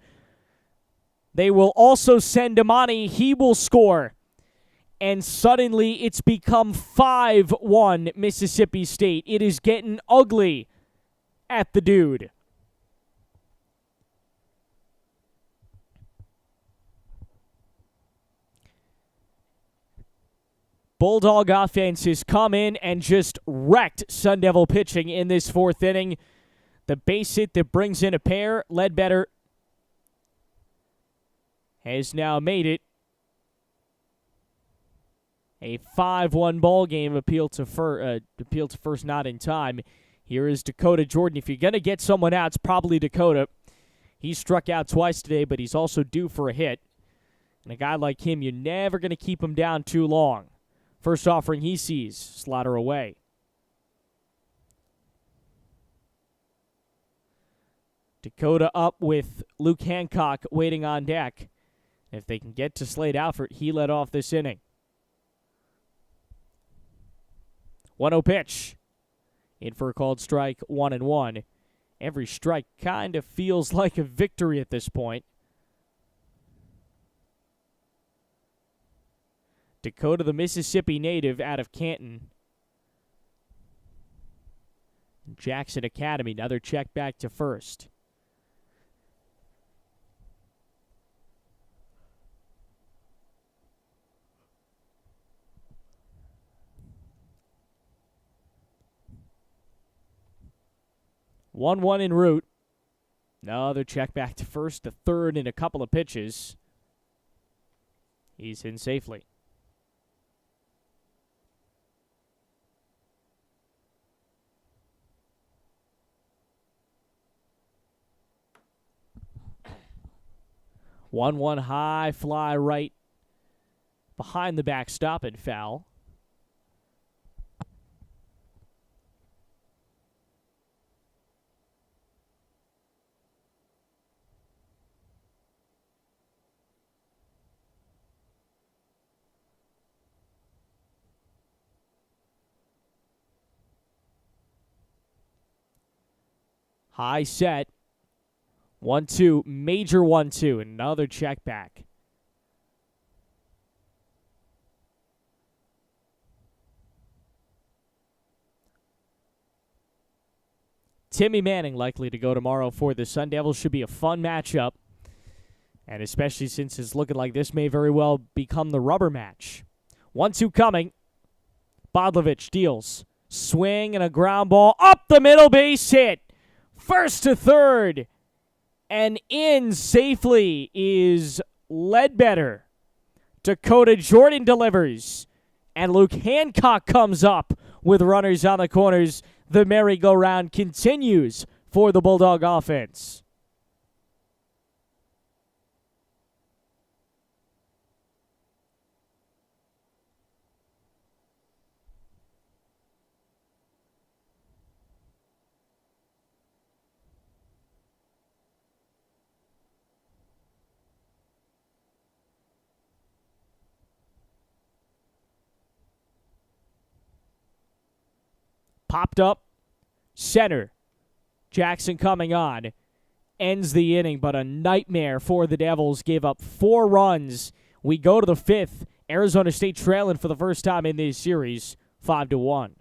They will also send Amani. He will score. And suddenly it's become 5-1 Mississippi State. It is getting ugly at the dude. Bulldog offense has come in and just wrecked Sun Devil pitching in this fourth inning. The base hit that brings in a pair. Ledbetter has now made it a 5-1 ball game. Appeal to first, not in time. Here is Dakota Jordan. If you're going to get someone out, it's probably Dakota. He struck out twice today, but he's also due for a hit. And a guy like him, you're never going to keep him down too long. First offering he sees, slaughter away. Dakota up with Luke Hancock waiting on deck. If they can get to Slade Alford, he led off this inning. 1-0 pitch. In for a called strike, 1-1. Every strike kind of feels like a victory at this point. Dakota, the Mississippi native out of Canton. Jackson Academy, another check back to first. One en route. Another check back to first, the third in a couple of pitches. He's in safely. One high fly right behind the backstop and foul. High set. 1-2, major 1-2, another check back. Timmy Manning likely to go tomorrow for the Sun Devils. Should be a fun matchup. And especially since it's looking like this may very well become the rubber match. 1-2 coming. Bodlovich deals. Swing and a ground ball up the middle, base hit. First to third. And in safely is Ledbetter. Dakota Jordan delivers. And Luke Hancock comes up with runners on the corners. The merry-go-round continues for the Bulldog offense. Popped up, center. Jackson coming on. Ends the inning, but a nightmare for the Devils. Gave up 4 runs. We go to the 5th. Arizona State trailing for the first time in this series, 5-1.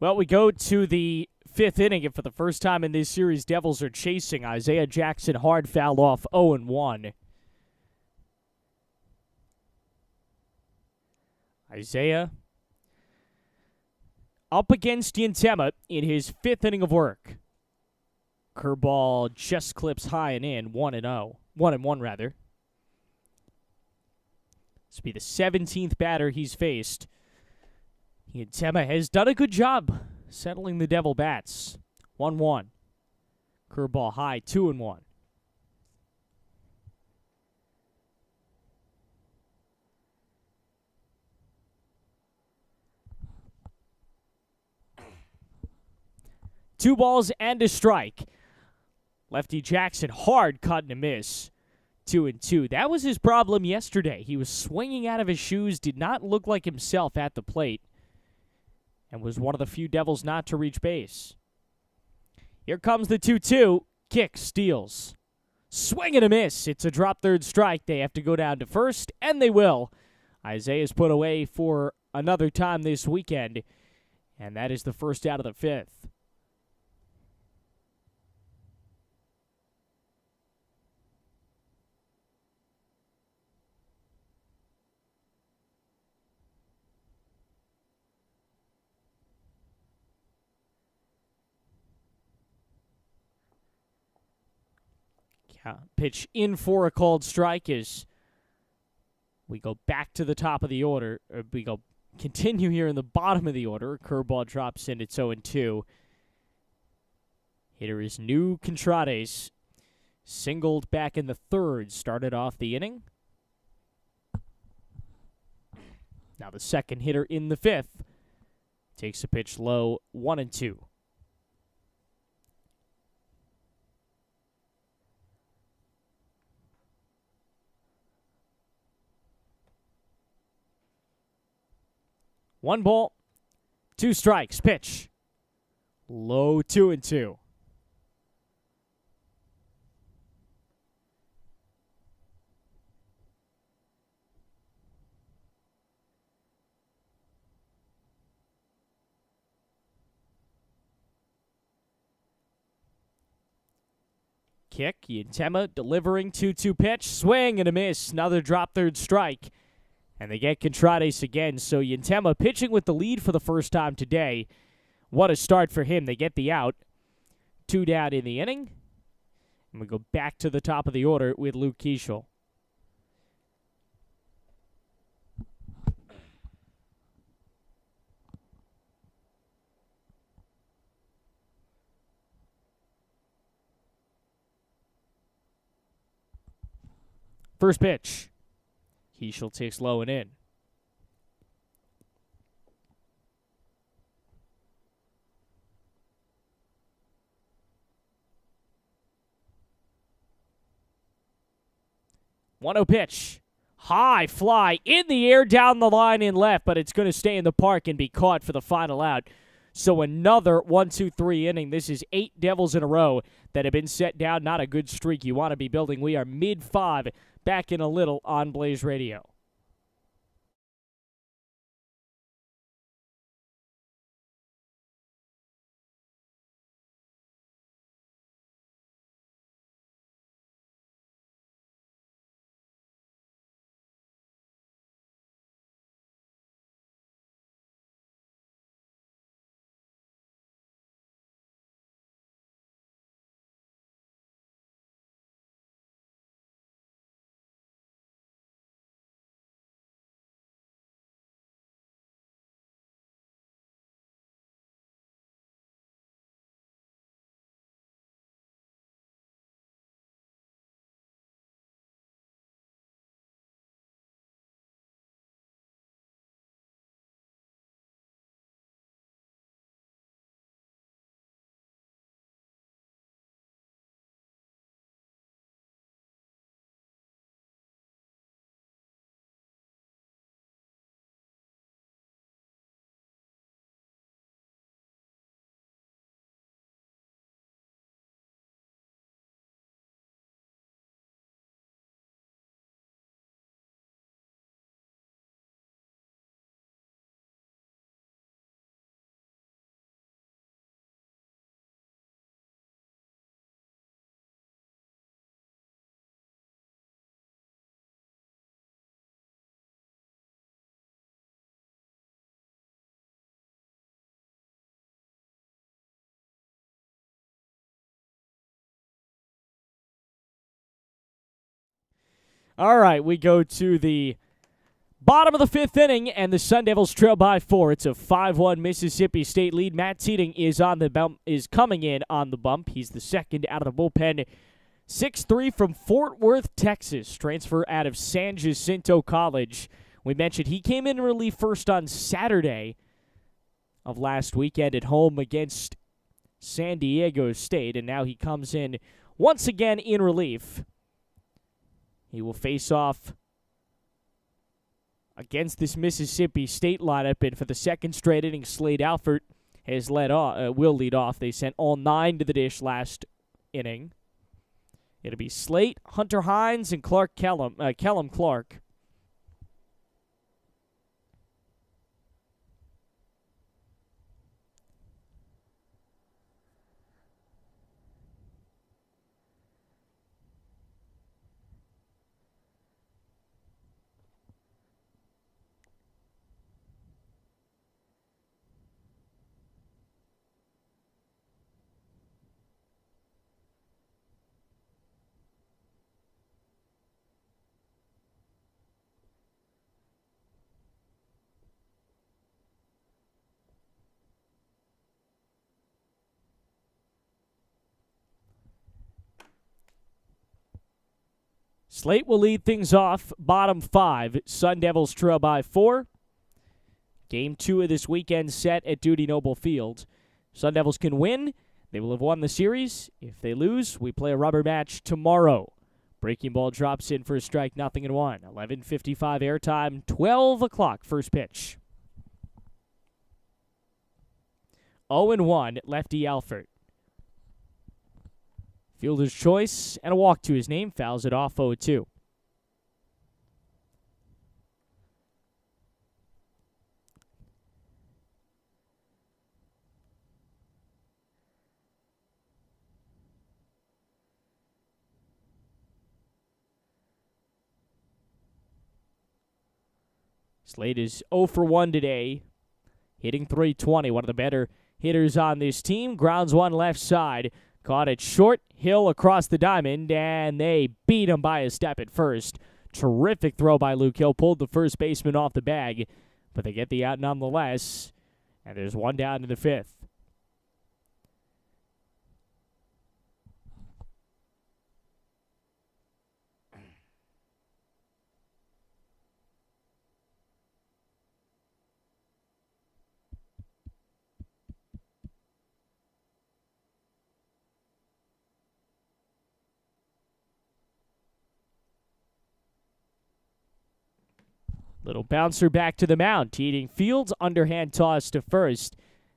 Well, we go to the 5th inning, and for the first time in this series, Devils are chasing. Isaiah Jackson hard foul off 0-1. Isaiah up against Yantema in his 5th inning of work. Curveball just clips high and in, 1-0. 1-1 rather. This will be the 17th batter he's faced. Yantema has done a good job settling the Devil bats. 1-1. Curveball high, 2-1. Two balls and a strike. Lefty Jackson hard cut and a miss. 2-2. That was his problem yesterday. He was swinging out of his shoes, did not look like himself at the plate, and was one of the few Devils not to reach base. Here comes the 2-2. Kick, steals. Swing and a miss. It's a drop third strike. They have to go down to first, and they will. Isaiah's put away for another time this weekend, and that is the first out of the 5th. Pitch in for a called strike as we go back to the top of the order. Continue here in the bottom of the order. Curveball drops in. It's 0-2. Hitter is New Contrades. Singled back in the 3rd. Started off the inning. Now the second hitter in the 5th. Takes a pitch low. 1-2. 1 ball, 2 strikes. Pitch. Low 2-2. Kick. Yantema delivering 2-2 pitch. Swing and a miss. Another drop third strike. And they get Contreras again. So Yantema pitching with the lead for the first time today. What a start for him. They get the out. 2 down in the inning. And we go back to the top of the order with Luke Keeschel. First pitch. Keeschel takes low and in. One-0 pitch. High fly in the air down the line in left, but it's going to stay in the park and be caught for the final out. So another 1-2-3 inning. This is 8 Devils in a row that have been set down. Not a good streak you want to be building. We are mid-5, back in a little on Blaze Radio. All right, we go to the bottom of the 5th inning, and the Sun Devils trail by 4. It's a 5-1 Mississippi State lead. Matt Teeting is on the bump, is coming in on the bump. He's the second out of the bullpen. 6'3" from Fort Worth, Texas. Transfer out of San Jacinto College. We mentioned he came in relief first on Saturday of last weekend at home against San Diego State, and now he comes in once again in relief. He will face off against this Mississippi State lineup, and for the second straight inning, Slade Alford has will lead off. They sent all 9 to the dish last inning. It'll be Slate, Hunter Hines, and Kellum Clark. Slate will lead things off, bottom 5. Sun Devils trail by 4. Game 2 of this weekend set at Dudy Noble Field. Sun Devils can win. They will have won the series. If they lose, we play a rubber match tomorrow. Breaking ball drops in for a strike, 0-1. 11:55 airtime, 12 o'clock first pitch. 0-1, lefty Alford. Fielder's choice and a walk to his name. Fouls it off 0-2. Slade is 0 for 1 today, hitting .320. One of the better hitters on this team. Grounds one left side. Caught it short. Hill across the diamond, and they beat him by a step at first. Terrific throw by Luke Hill. Pulled the first baseman off the bag, but they get the out nonetheless. And there's one down in the fifth. Little bouncer back to the mound. Teeting fields, underhand toss to first.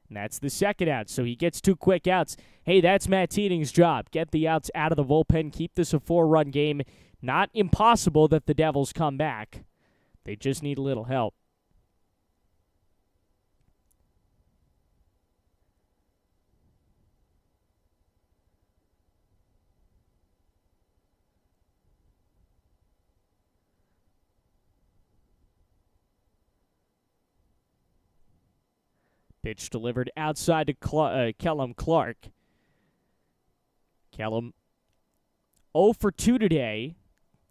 And that's the second out, so he gets 2 quick outs. Hey, that's Matt Teeting's job. Get the outs out of the bullpen. Keep this a 4-run game. Not impossible that the Devils come back. They just need a little help. Pitch delivered outside to Kellum Clark. Kellum 0 for 2 today.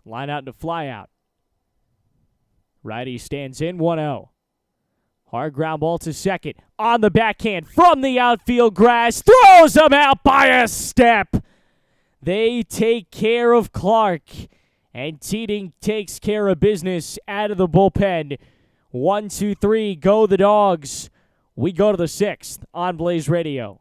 Line out to fly out. Righty stands in 1-0. Hard ground ball to second. On the backhand from the outfield grass. Throws him out by a step. They take care of Clark. And Teeting takes care of business out of the bullpen. 1, 2, 3. Go the Dogs. We go to the 6th on Blaze Radio.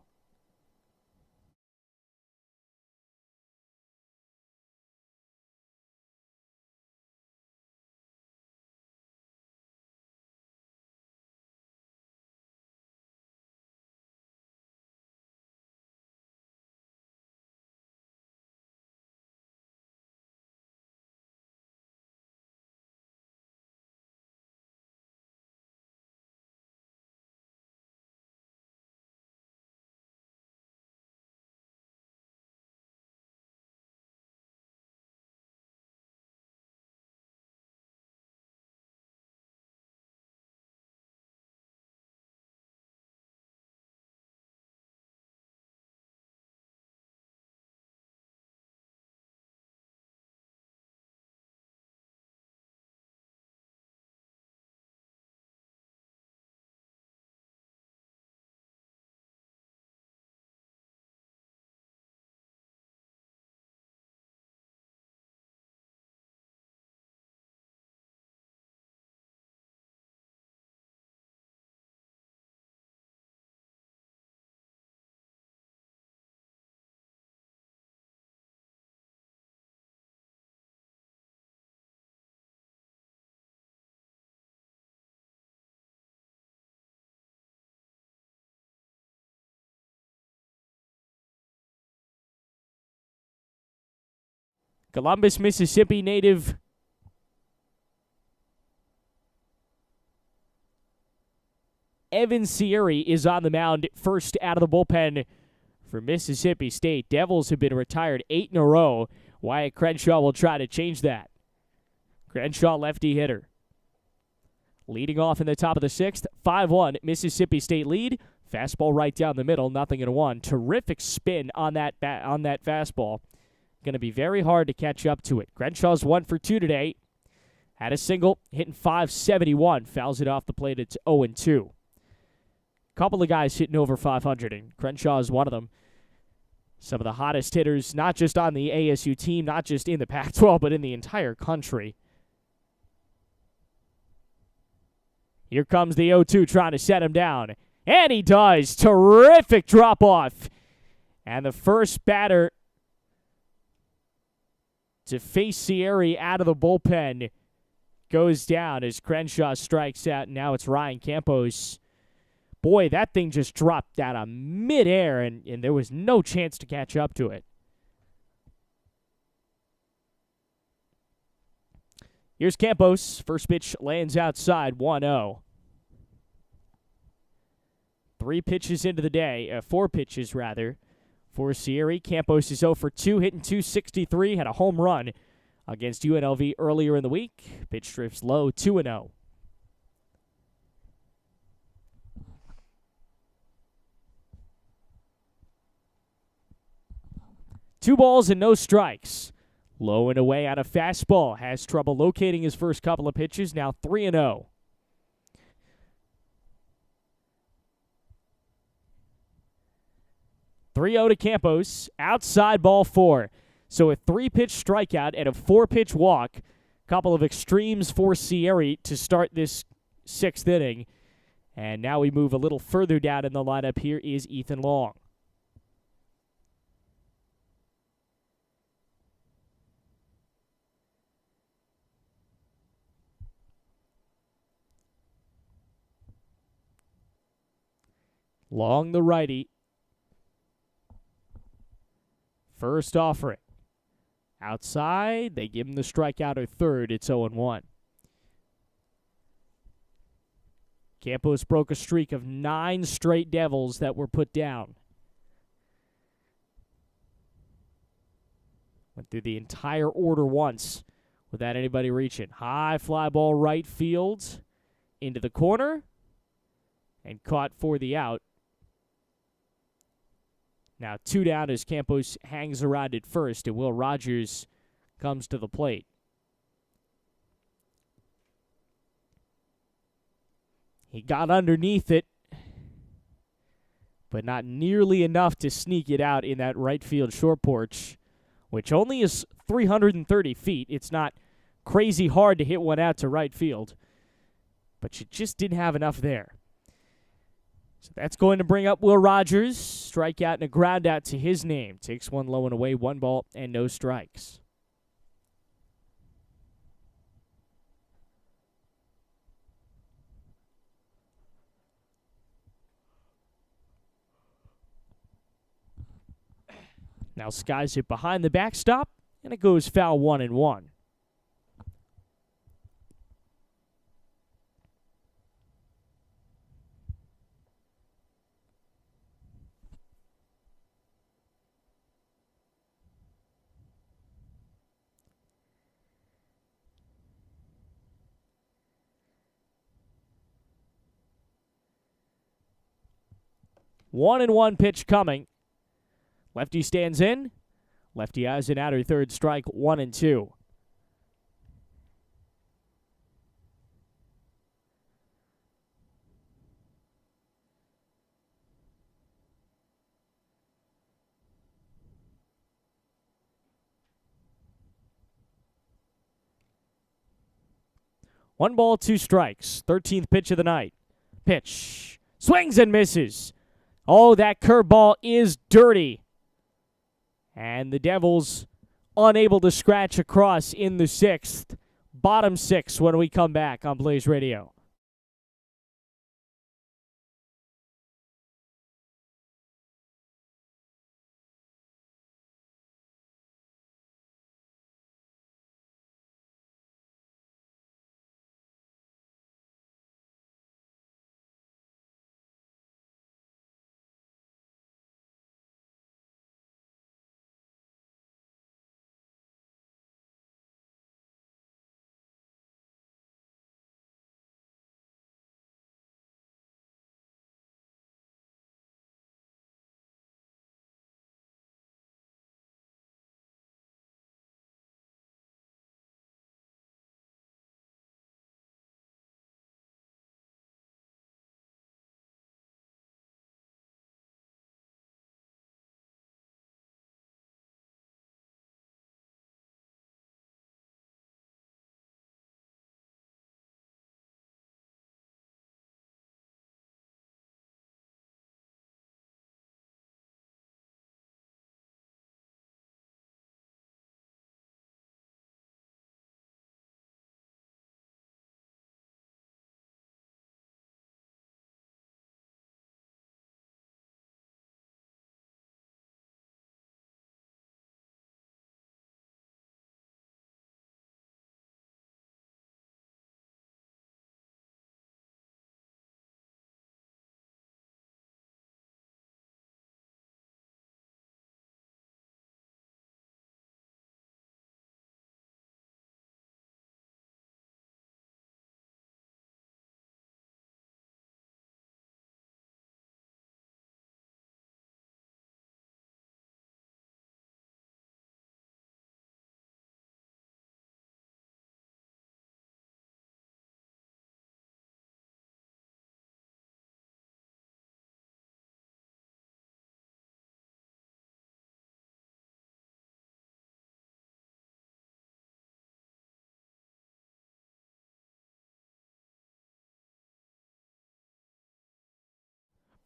Columbus, Mississippi native Evan Sierra is on the mound first out of the bullpen for Mississippi State. Devils have been retired 8 in a row. Wyatt Crenshaw will try to change that. Crenshaw, lefty hitter. Leading off in the top of the 6th, 5-1, Mississippi State lead. Fastball right down the middle, 0-1. Terrific spin on that fastball. Going to be very hard to catch up to it. Crenshaw's 1 for 2 today. Had a single, hitting .571. Fouls it off the plate. It's 0-2. Couple of guys hitting over 500, and Crenshaw is one of them. Some of the hottest hitters, not just on the ASU team, not just in the Pac-12, but in the entire country. Here comes the 0-2 trying to set him down. And he does. Terrific drop-off. And the first batter to face Sierra out of the bullpen goes down as Crenshaw strikes out. Now it's Ryan Campos boy, that thing just dropped out of midair, and there was no chance to catch up to it. Here's Campos. First pitch lands outside, 1-0. 3 pitches into the day, 4 pitches rather, for Sierra. Campos is 0 for 2, hitting .263, had a home run against UNLV earlier in the week. Pitch drifts low, 2-0. 2 balls and no strikes. Low and away on a fastball. Has trouble locating his first couple of pitches. Now 3-0. 3-0 to Campos. Outside ball 4. So a 3-pitch strikeout and a 4-pitch walk. Couple of extremes for Sierra to start this 6th inning. And now we move a little further down in the lineup. Here is Ethan Long. Long, the righty. First offering. Outside, they give him the strikeout or third. It's 0-1. Campos broke a streak of 9 straight Devils that were put down. Went through the entire order once without anybody reaching. High fly ball right field into the corner and caught for the out. Now 2 down as Campos hangs around at first, and Will Rogers comes to the plate. He got underneath it, but not nearly enough to sneak it out in that right field short porch, which only is 330 feet. It's not crazy hard to hit one out to right field, but you just didn't have enough there. So that's going to bring up Will Rogers. Strikeout and a ground out to his name. Takes one low and away, 1 ball and no strikes. Now skies it behind the backstop, and it goes foul 1-1. One and one pitch coming. Lefty stands in. Lefty has an outer third, strike 1-2. One ball, 2 strikes. 13th pitch of the night. Pitch. Swings and misses. Oh, that curveball is dirty. And the Devils unable to scratch across in the 6th. Bottom 6 when we come back on Blaze Radio.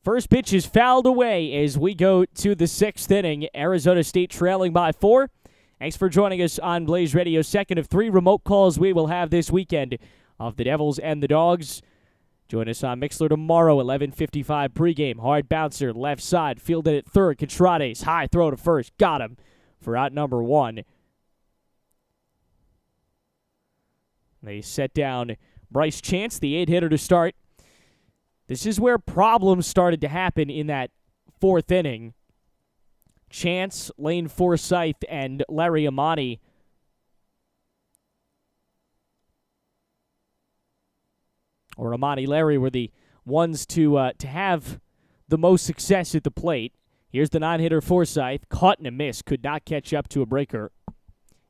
First pitch is fouled away as we go to the 6th inning. Arizona State trailing by 4. Thanks for joining us on Blaze Radio. Second of 3 remote calls we will have this weekend of the Devils and the Dogs. Join us on Mixler tomorrow, 11:55 pregame. Hard bouncer, left side, fielded at third. Contrades, high throw to first. Got him for out number 1. They set down Bryce Chance, the 8-hitter to start. This is where problems started to happen in that 4th inning. Chance, Lane Forsythe, and Larry Amani Larry were the ones to have the most success at the plate. Here's the 9-hitter Forsythe, caught in a miss, could not catch up to a breaker.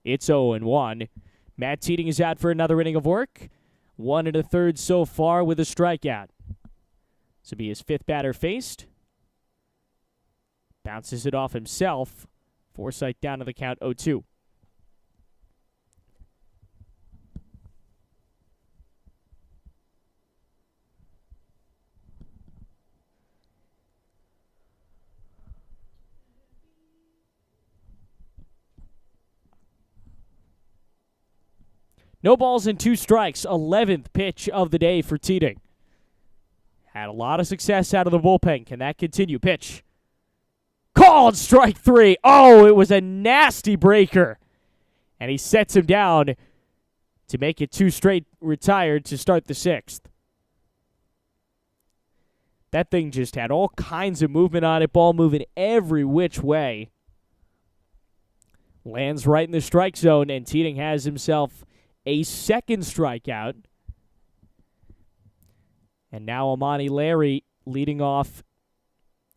It's 0-1. Matt Teating is out for another inning of work. 1 1/3 so far with a strikeout. This will be his 5th batter faced. Bounces it off himself. Forsythe down to the count 0-2. No balls and 2 strikes. 11th pitch of the day for Teating. Had a lot of success out of the bullpen. Can that continue? Pitch. Called strike 3. Oh, it was a nasty breaker. And he sets him down to make it 2 straight retired to start the 6th. That thing just had all kinds of movement on it. Ball moving every which way. Lands right in the strike zone, and Teating has himself a 2nd strikeout. And now Amani Larry leading off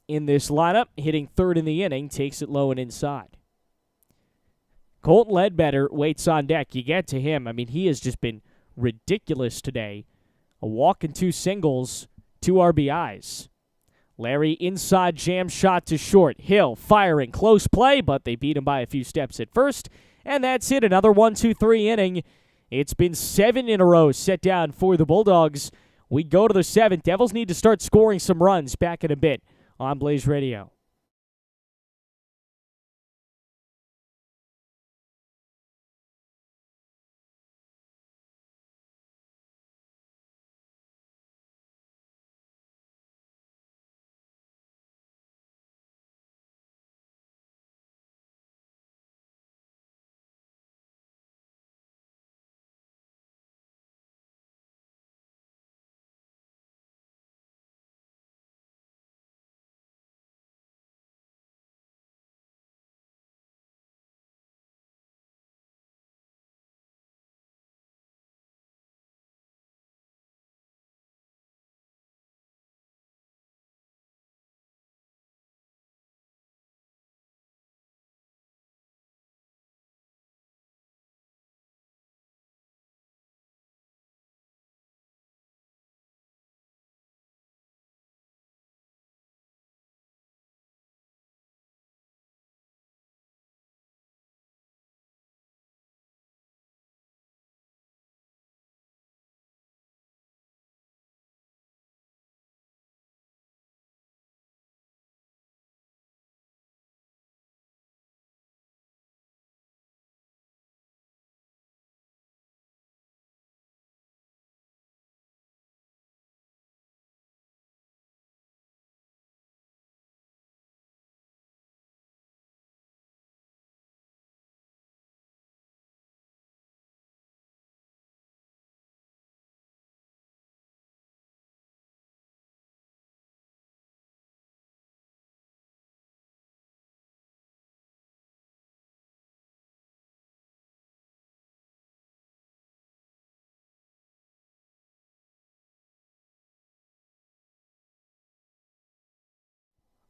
in this lineup, hitting 3rd in the inning, takes it low and inside. Colton Ledbetter waits on deck. You get to him. I mean, he has just been ridiculous today. A walk and 2 singles, 2 RBIs. Larry inside jam shot to short. Hill firing. Close play, but they beat him by a few steps at first. And that's it. Another 1-2-3 inning. It's been 7 in a row set down for the Bulldogs. We go to the 7th. Devils need to start scoring some runs. Back in a bit on Blaze Radio.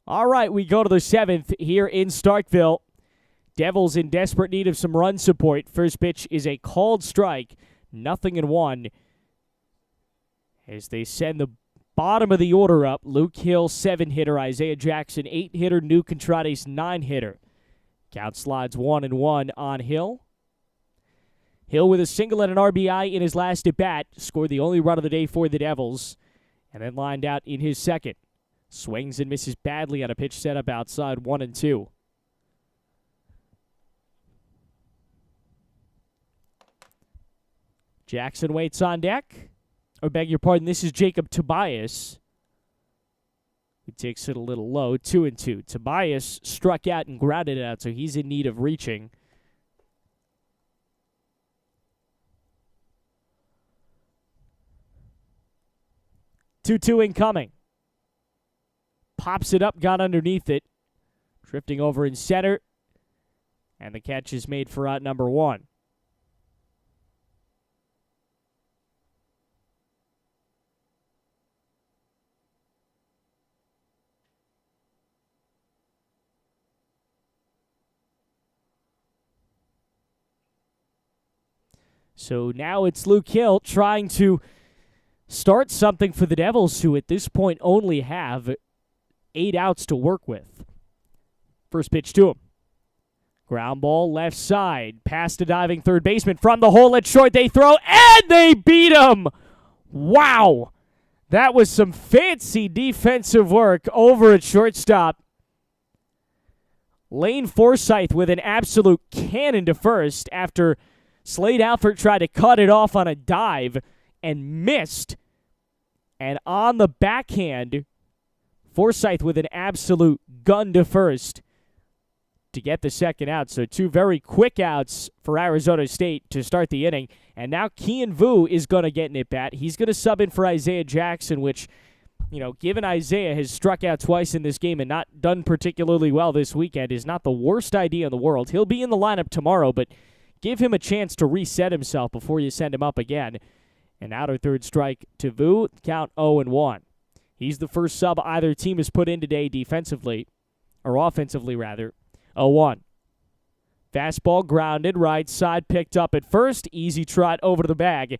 All right, we go to the 7th here in Starkville. Devils in desperate need of some run support. First pitch is a called strike. 0-1. As they send the bottom of the order up, Luke Hill, 7-hitter. Isaiah Jackson, 8-hitter. New Contrades, 9-hitter. Count slides 1-1 on Hill. Hill with a single and an RBI in his last at-bat. Scored the only run of the day for the Devils. And then lined out in his second. Swings and misses badly on a pitch set up outside, 1-2. Jackson waits on deck. Or beg your pardon, this is Jacob Tobias. He takes it a little low, 2-2. Tobias struck out and grounded it out, so he's in need of reaching. Two incoming. Pops it up, got underneath it. Drifting over in center. And the catch is made for out number 1. So now it's Luke Hill trying to start something for the Devils, who at this point only have 8 outs to work with. First pitch to him. Ground ball left side. Past a diving third baseman. From the hole at short, they throw, and they beat him! Wow! That was some fancy defensive work over at shortstop. Lane Forsythe with an absolute cannon to first after Slade Alford tried to cut it off on a dive and missed. And on the backhand, Forsythe with an absolute gun to first to get the second out. So 2 very quick outs for Arizona State to start the inning. And now Kian Vu is going to get an at-bat. He's going to sub in for Isaiah Jackson, which, given Isaiah has struck out twice in this game and not done particularly well this weekend, is not the worst idea in the world. He'll be in the lineup tomorrow, but give him a chance to reset himself before you send him up again. An outer third strike to Vu, count 0-1. He's the first sub either team has put in today defensively, or offensively rather. 0-1. Fastball grounded, right side picked up at first. Easy trot over to the bag.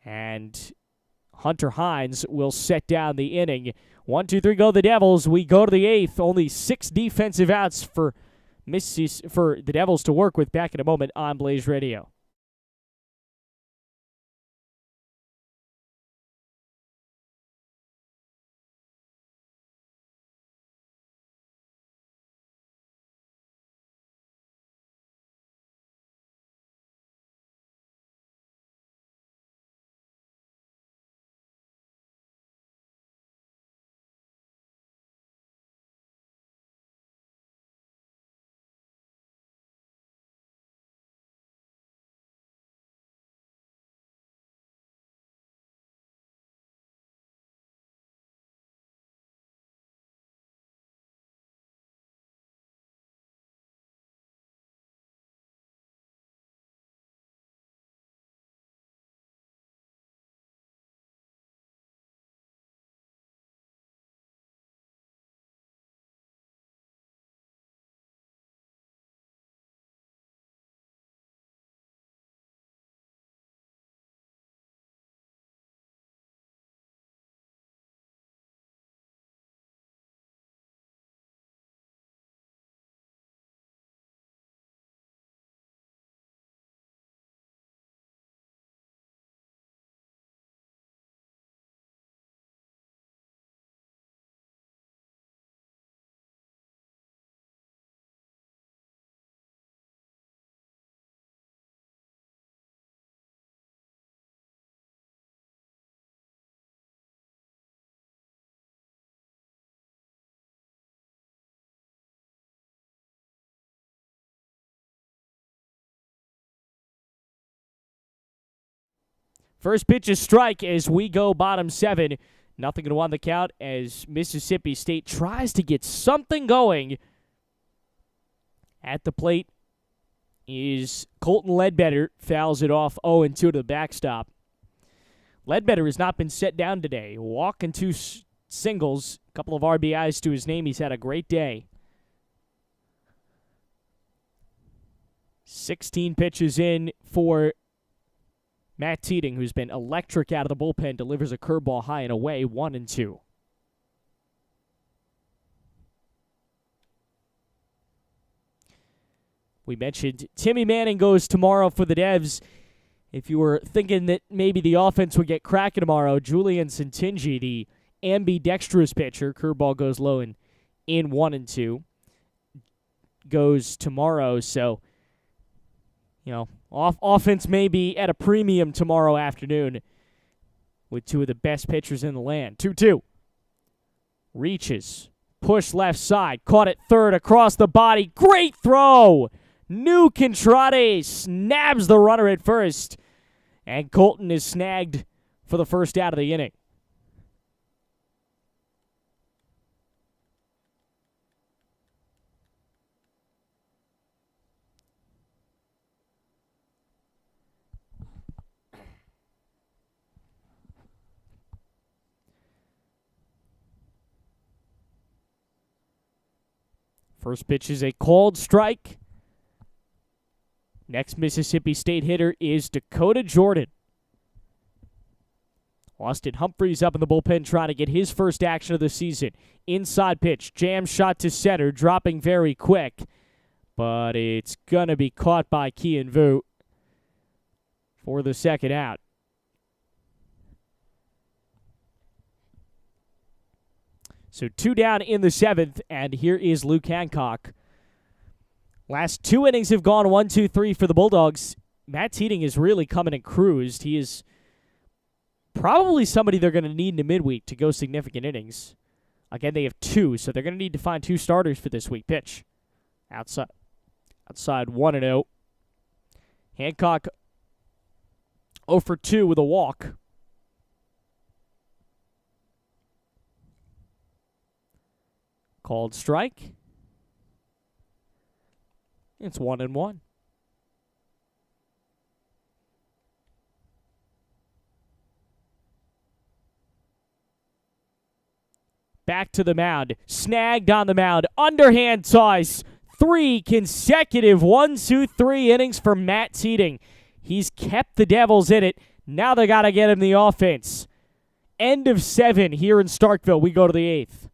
And Hunter Hines will set down the inning. 1-2-3 go the Devils. We go to the 8th. Only 6 defensive outs for the Devils to work with. Back in a moment on Blaze Radio. First pitch is strike as we go bottom 7. Nothing on the count as Mississippi State tries to get something going. At the plate is Colton Ledbetter. Fouls it off 0-2 to the backstop. Ledbetter has not been set down today. Walk and 2 singles. A couple of RBIs to his name. He's had a great day. 16 pitches in for Matt Teeting, who's been electric out of the bullpen, delivers a curveball high and away, 1-2. We mentioned Timmy Manning goes tomorrow for the Devs. If you were thinking that maybe the offense would get cracking tomorrow, Julian Santingi, the ambidextrous pitcher. Curveball goes low in 1 and 2. Goes tomorrow, so offense may be at a premium tomorrow afternoon with two of the best pitchers in the land. 2-2. Reaches. Push left side. Caught it third across the body. Great throw! New Contrade snabs the runner at first. And Colton is snagged for the first out of the inning. First pitch is a called strike. Next Mississippi State hitter is Dakota Jordan. Austin Humphreys up in the bullpen trying to get his first action of the season. Inside pitch, jam shot to center, dropping very quick. But it's going to be caught by Kian Vu for the second out. So 2 down in the 7th, and here is Luke Hancock. Last 2 innings have gone 1-2-3 for the Bulldogs. Matt Teeting is really coming and cruised. He is probably somebody they're going to need in the midweek to go significant innings. Again, they have 2, so they're going to need to find 2 starters for this week. Pitch. Outside 1-0. Hancock 0 for 2 with a walk. Called strike. It's 1-1. Back to the mound. Snagged on the mound. Underhand toss. 3 consecutive 1-2-3 innings for Matt Teeting. He's kept the Devils in it. Now they got to get him the offense. End of 7 here in Starkville. We go to the 8th.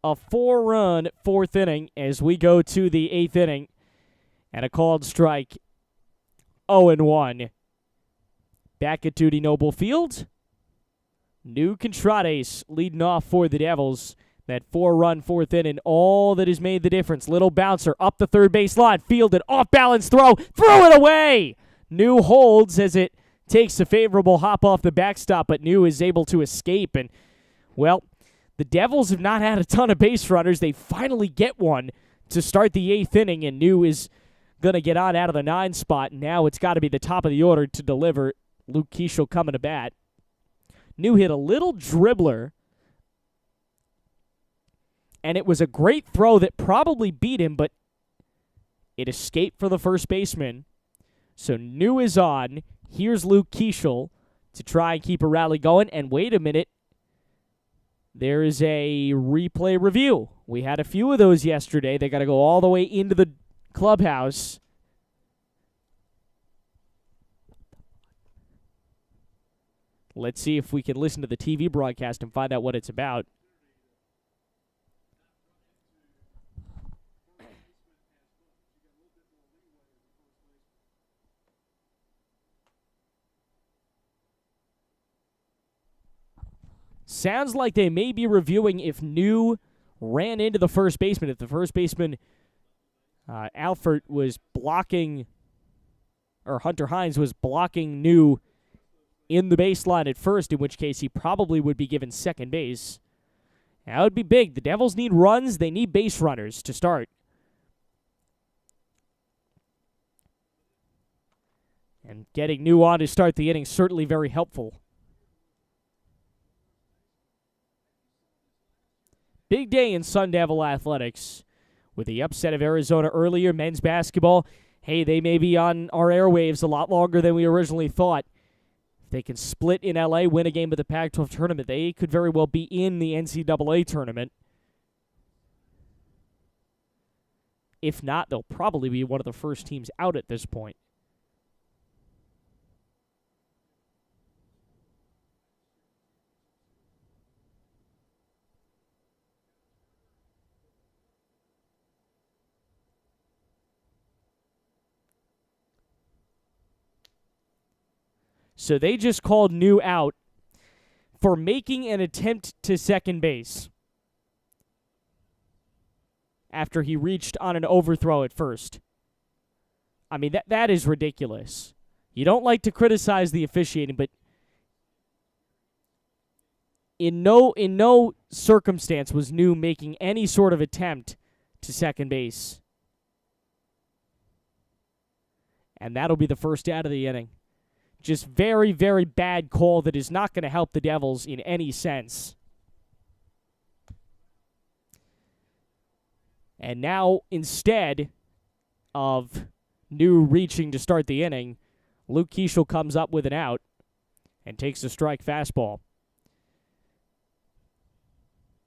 A 4-run 4th inning as we go to the 8th inning. And a called strike. 0-1. Back at Dudy Noble Field. New Contrades leading off for the Devils. That 4-run 4th inning, all that has made the difference. Little bouncer up the third base line. Fielded, off-balance throw. Threw it away! New holds as it takes a favorable hop off the backstop, but New is able to escape. And, well, the Devils have not had a ton of base runners. They finally get one to start the 8th inning, and New is going to get on out of the 9 spot. Now it's got to be the top of the order to deliver. Luke Keeschel coming to bat. New hit a little dribbler, and it was a great throw that probably beat him, but it escaped for the first baseman. So New is on. Here's Luke Keeschel to try and keep a rally going. And wait a minute. There is a replay review. We had a few of those yesterday. They got to go all the way into the clubhouse. Let's see if we can listen to the TV broadcast and find out what it's about. Sounds like they may be reviewing if New ran into the first baseman. If the first baseman, Alford, was blocking, or Hunter Hines was blocking New in the baseline at first, in which case he probably would be given second base. That would be big. The Devils need runs. They need base runners to start. And getting New on to start the inning certainly very helpful. Big day in Sun Devil athletics. With the upset of Arizona earlier, men's basketball, hey, they may be on our airwaves a lot longer than we originally thought. If they can split in L.A., win a game of the Pac-12 tournament, they could very well be in the NCAA tournament. If not, they'll probably be one of the first teams out at this point. So they just called New out for making an attempt to second base after he reached on an overthrow at first. I mean, that is ridiculous. You don't like to criticize the officiating, but in no circumstance was New making any sort of attempt to second base. And that'll be the first out of the inning. Just very, very bad call that is not going to help the Devils in any sense. And now, instead of New reaching to start the inning, Luke Keeschel comes up with an out and takes a strike fastball.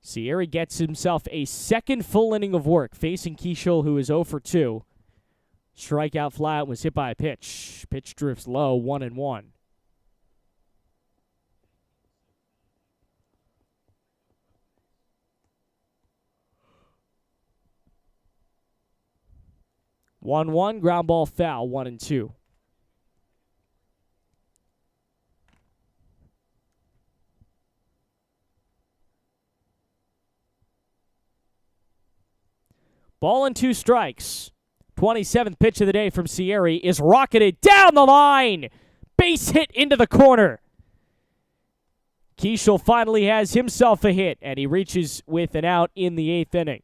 Sierra gets himself a second full inning of work facing Keeschel, who is 0 for 2. Strikeout fly out, was hit by a pitch. Pitch drifts low, 1-1. One, ground ball foul, 1-2. Ball and 2 strikes. 27th pitch of the day from Sierra is rocketed down the line. Base hit into the corner. Keeschel finally has himself a hit, and he reaches with an out in the 8th inning.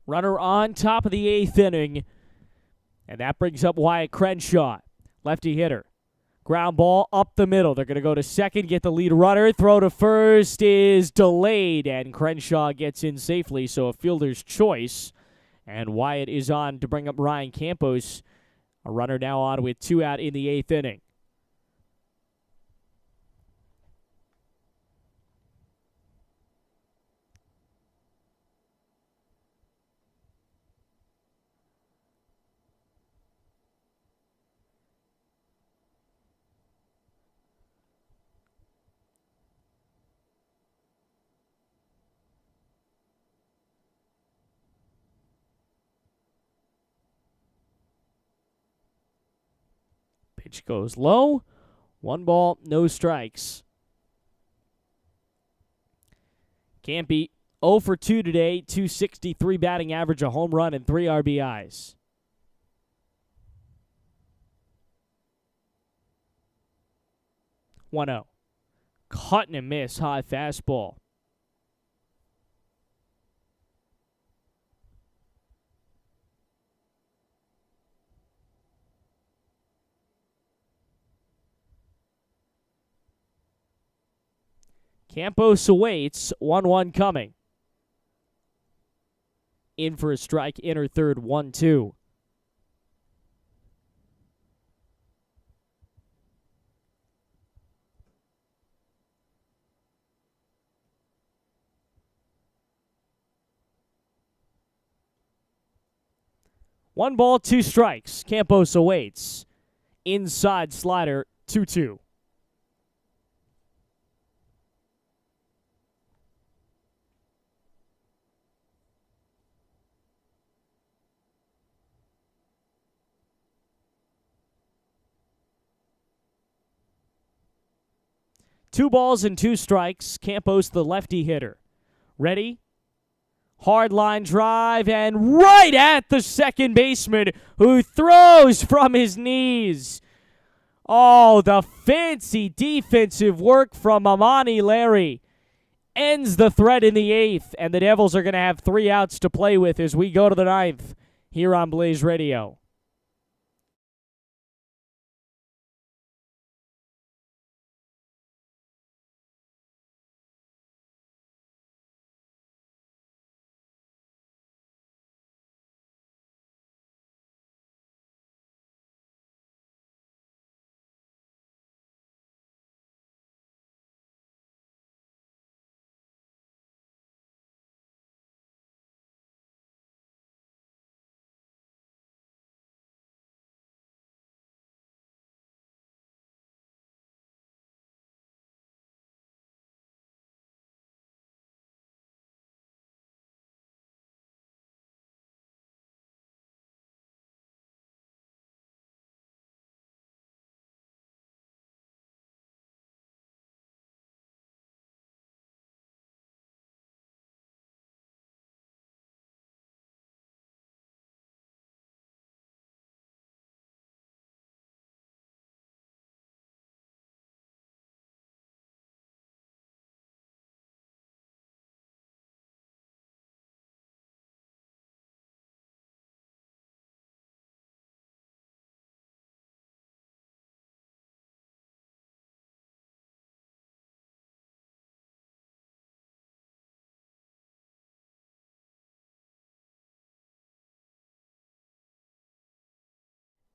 Runner on top of the 8th inning. And that brings up Wyatt Crenshaw, lefty hitter. Ground ball up the middle. They're going to go to second, get the lead runner. Throw to first is delayed, and Crenshaw gets in safely, so a fielder's choice. And Wyatt is on to bring up Ryan Campos. A runner now on with 2 out in the 8th inning. pitch goes low. 1 ball, no strikes. Campy 0 for 2 today, 263 batting average, a home run, and 3 RBIs. One 0. Cut and a miss, high fastball. Campos awaits, 1-1 coming. In for a strike, inner third, 1-2. One ball, 2 strikes. Campos awaits. Inside slider, 2-2. Two balls and 2 strikes. Campos, the lefty hitter. Ready? Hard line drive and right at the second baseman who throws from his knees. Oh, the fancy defensive work from Amani Larry ends the threat in the 8th, and the Devils are going to have 3 outs to play with as we go to the 9th here on Blaze Radio.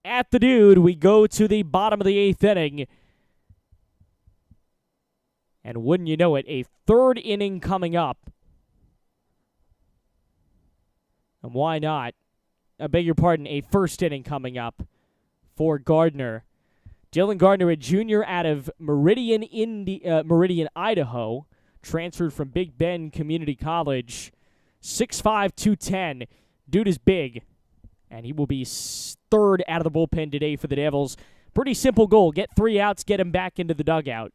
At the dude, we go to the bottom of the 8th inning. And wouldn't you know it, a 3rd inning coming up. And why not? I beg your pardon, a 1st inning coming up for Gardner. Dylan Gardner, a junior out of Meridian, Idaho, transferred from Big Bend Community College. 6'5", 210. Dude is big. And he will be 3rd out of the bullpen today for the Devils. Pretty simple goal. Get 3 outs, get him back into the dugout,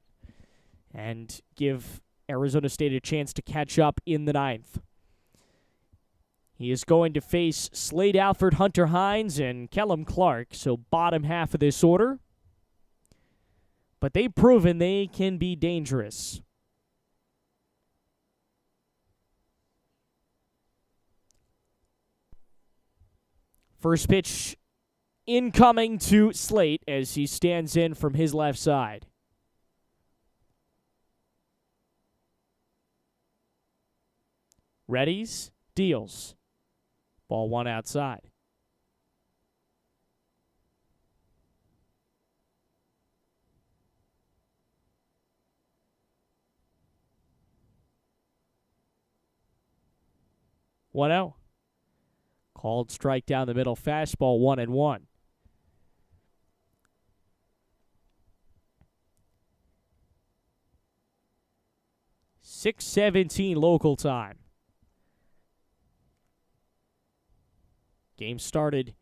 and give Arizona State a chance to catch up in the 9th. He is going to face Slade Alford, Hunter Hines, and Kellum Clark, so bottom half of this order. But they've proven they can be dangerous. First pitch incoming to Slate as he stands in from his left side. Readies, deals. Ball 1 outside. One out. Called strike down the middle, fastball 1-1. 6:17 local time. Game started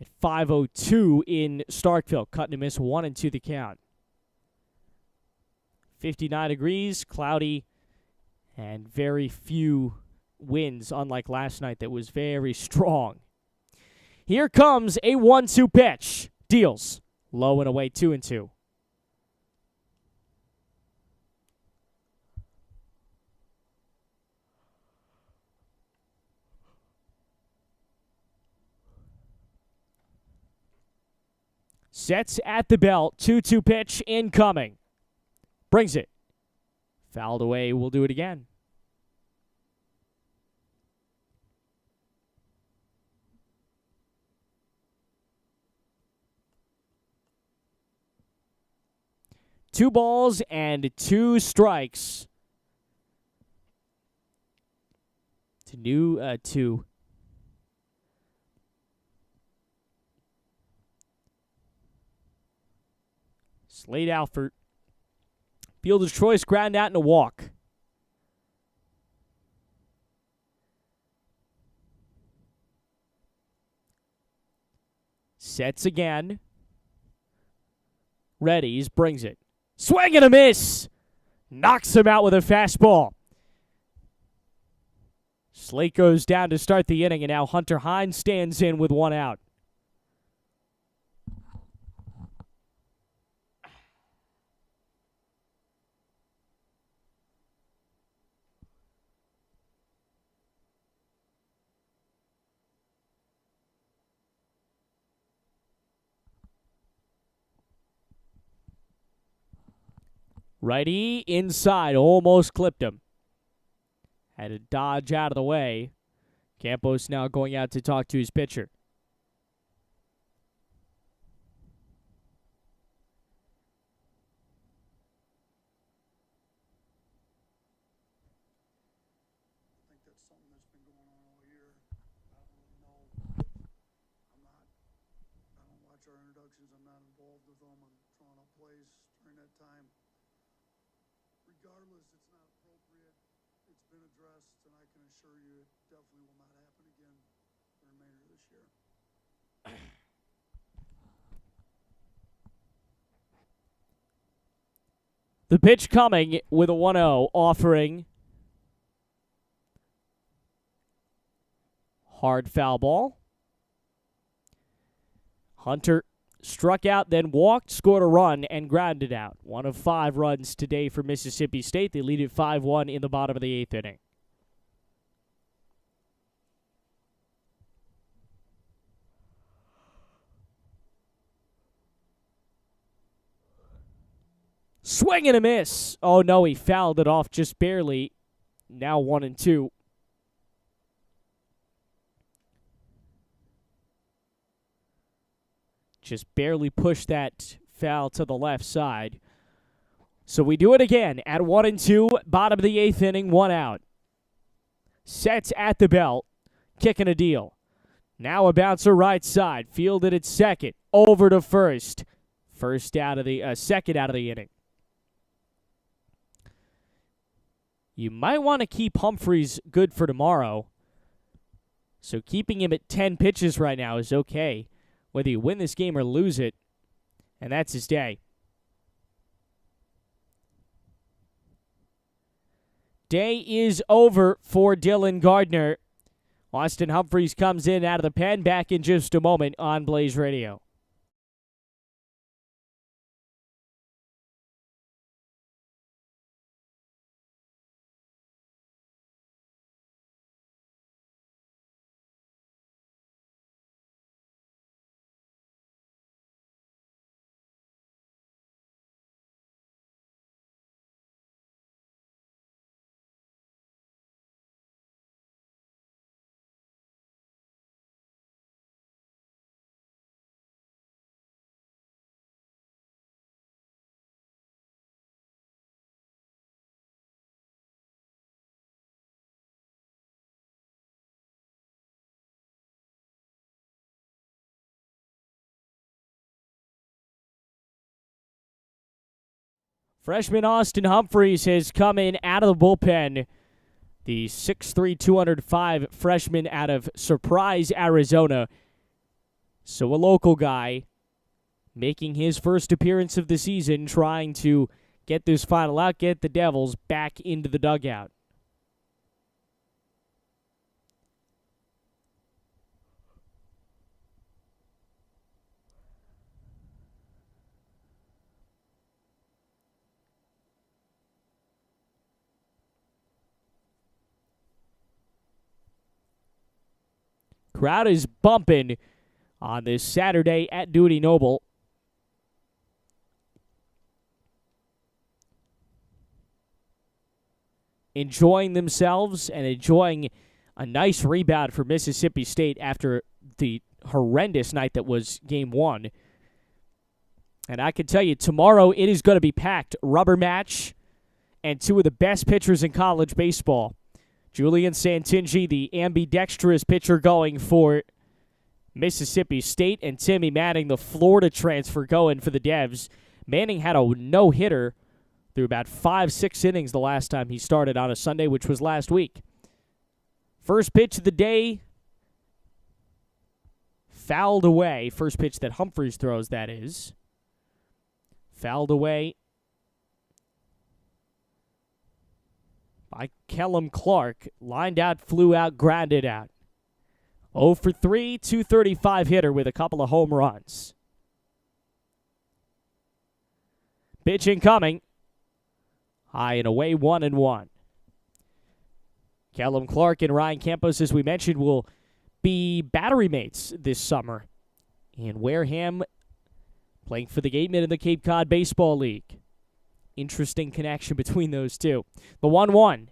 at 5:02 in Starkville. Cut and miss, 1-2 the count. 59 degrees, cloudy, and very few winds, unlike last night that was very strong. Here comes a 1-2 pitch. Deals. Low and away, 2-2. Sets at the belt. 2-2 pitch incoming. Brings it. Fouled away. We'll do it again. Two balls and 2 strikes. To new 2. Slade Alford. Fielder's choice, ground out and a walk. Sets again. Readies, brings it. Swing and a miss. Knocks him out with a fastball. Slate goes down to start the inning, and now Hunter Hines stands in with 1 out. Righty inside, almost clipped him. Had to dodge out of the way. Campos now going out to talk to his pitcher. I think that's something that's been going on all year. I don't really know. I don't watch our introductions. I'm not involved with them. I'm throwing up plays during that time. Regardless, it's not appropriate. It's been addressed, and I can assure you it definitely will not happen again for the remainder of this year. The pitch coming with a 1-0, offering hard foul ball. Hunter struck out, then walked, scored a run, and grounded out. 1 of 5 runs today for Mississippi State. They lead it 5-1 in the bottom of the 8th inning. Swing and a miss. Oh, no, he fouled it off just barely. Now 1-2. Just barely pushed that foul to the left side. So we do it again at 1-2, bottom of the 8th inning, 1 out. Sets at the belt, kicking a deal. Now a bouncer right side, fielded at second, over to first. Second out of the inning. You might want to keep Humphreys good for tomorrow. So keeping him at 10 pitches right now is okay, whether you win this game or lose it, and that's his day. Day is over for Dylan Gardner. Austin Humphreys comes in out of the pen, back in just a moment on Blaze Radio. Freshman Austin Humphreys has come in out of the bullpen. The 6'3", 205 freshman out of Surprise, Arizona. So a local guy making his first appearance of the season, trying to get this final out, get the Devils back into the dugout. Crowd is bumping on this Saturday at Duty Noble. Enjoying themselves and enjoying a nice rebound for Mississippi State after the horrendous night that was Game 1. And I can tell you, tomorrow it is going to be packed. Rubber match and two of the best pitchers in college baseball. Julian Santingi, the ambidextrous pitcher going for Mississippi State, and Timmy Manning, the Florida transfer, going for the Devs. Manning had a no-hitter through about 5-6 innings the last time he started on a Sunday, which was last week. First pitch of the day, fouled away. First pitch that Humphreys throws, that is. Fouled away by Kellum Clark. Lined out, flew out, grounded out. 0 for 3, 235 hitter with a couple of home runs. Pitch incoming. High and away, 1-1. Kellum Clark and Ryan Campos, as we mentioned, will be battery mates this summer. And Wareham playing for the Gatemen in the Cape Cod Baseball League. Interesting connection between those two. The 1-1.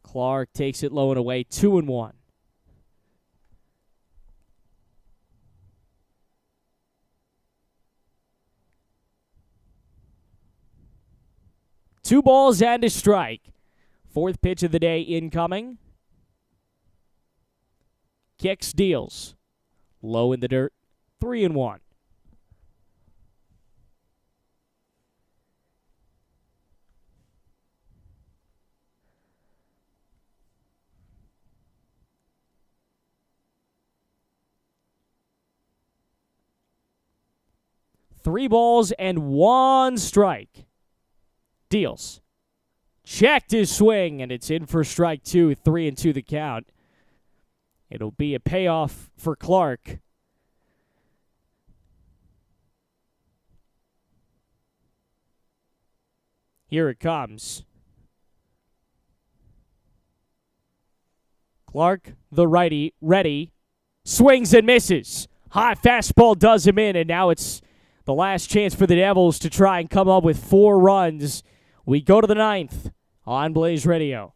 Clark takes it low and away, 2-1. Two balls and a strike. Fourth pitch of the day incoming. Kicks, deals. Low in the dirt, 3-1. Three balls and one strike. Deals. Checked his swing, and it's in for strike two. 3-2 the count. It'll be a payoff for Clark. Here it comes. Clark, the righty, ready. Swings and misses. High fastball does him in, and now it's the last chance for the Devils to try and come up with 4 runs. We go to the 9th on Blaze Radio.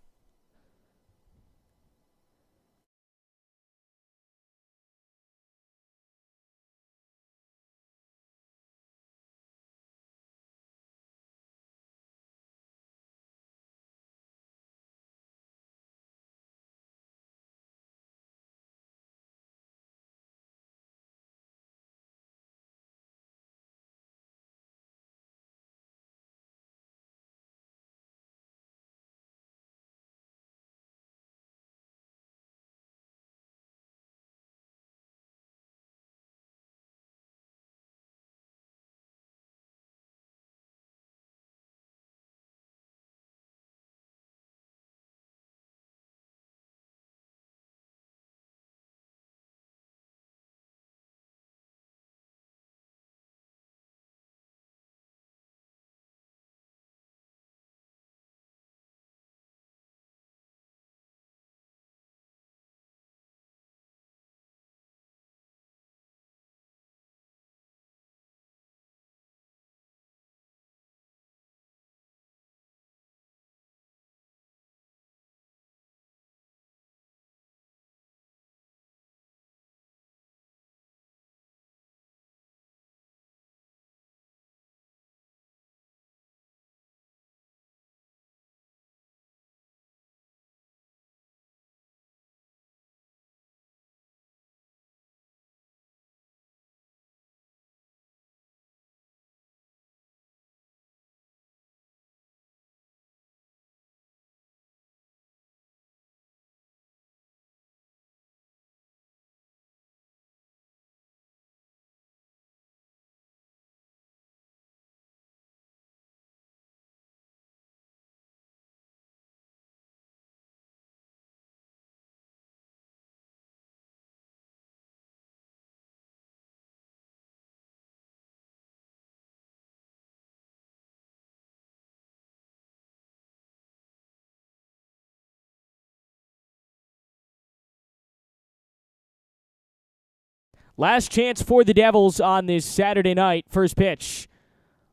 Last chance for the Devils on this Saturday night. First pitch.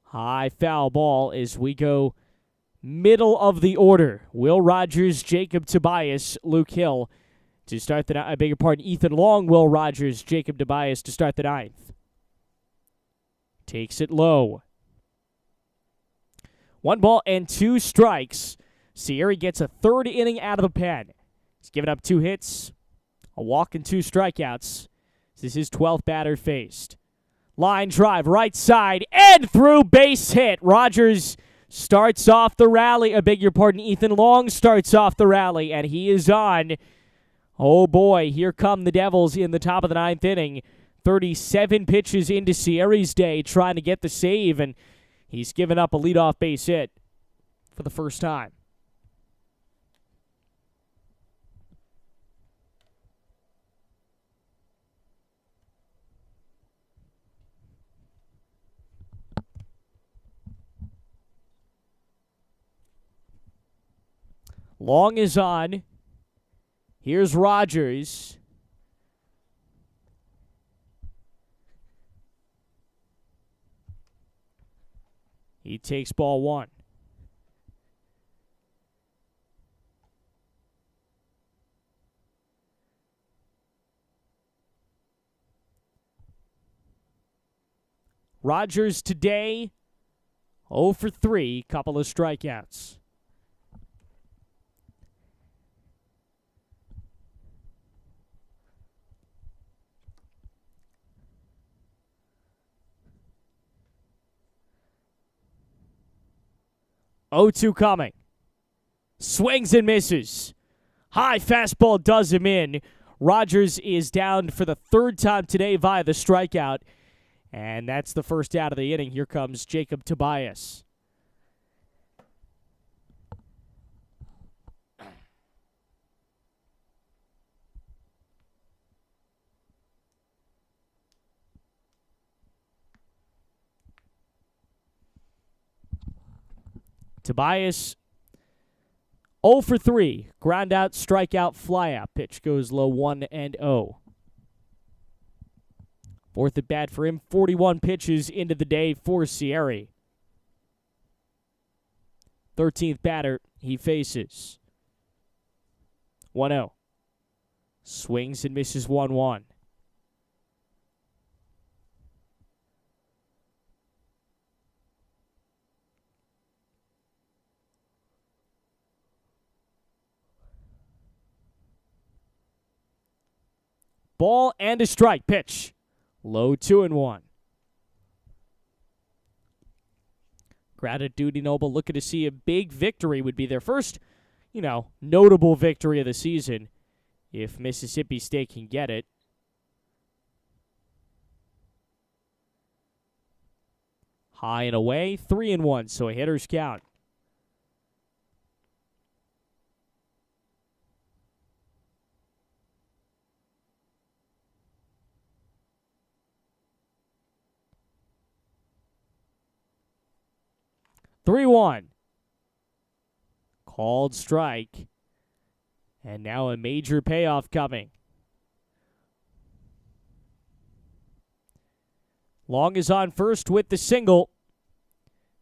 High foul ball as we go middle of the order. Will Rogers, Jacob Tobias, Luke Hill to start the, I beg your pardon, Ethan Long, Will Rogers, Jacob Tobias to start the ninth. Takes it low. 1 ball and 2 strikes. Sierra gets a third inning out of the pen. He's given up 2 hits, a walk, and 2 strikeouts. This is his 12th batter faced. Line drive, right side, and through, base hit. Rogers starts off the rally. I beg your pardon, Ethan Long starts off the rally, and he is on. Oh boy, here come the Devils in the top of the 9th inning. 37 pitches into Sierra's day trying to get the save, and he's given up a leadoff base hit for the first time. Long is on. Here's Rogers. He takes ball 1. Rogers today, 0 for 3, couple of strikeouts. 0-2 coming. Swings and misses. High fastball does him in. Rogers is down for the 3rd time today via the strikeout. And that's the first out of the inning. Here comes Jacob Tobias. Tobias 0 for 3. Ground out, strikeout, flyout. Pitch goes low 1-0. 4th at bat for him. 41 pitches into the day for Sierra. 13th batter he faces. 1-0. Swings and misses 1-1. Ball and a strike. Pitch. Low 2-1. Crowd at Dudy Noble looking to see a big victory. Would be their first, notable victory of the season if Mississippi State can get it. High and away, 3-1, so a hitter's count. Three-one. Called strike. And now a major payoff coming. Long is on first with the single.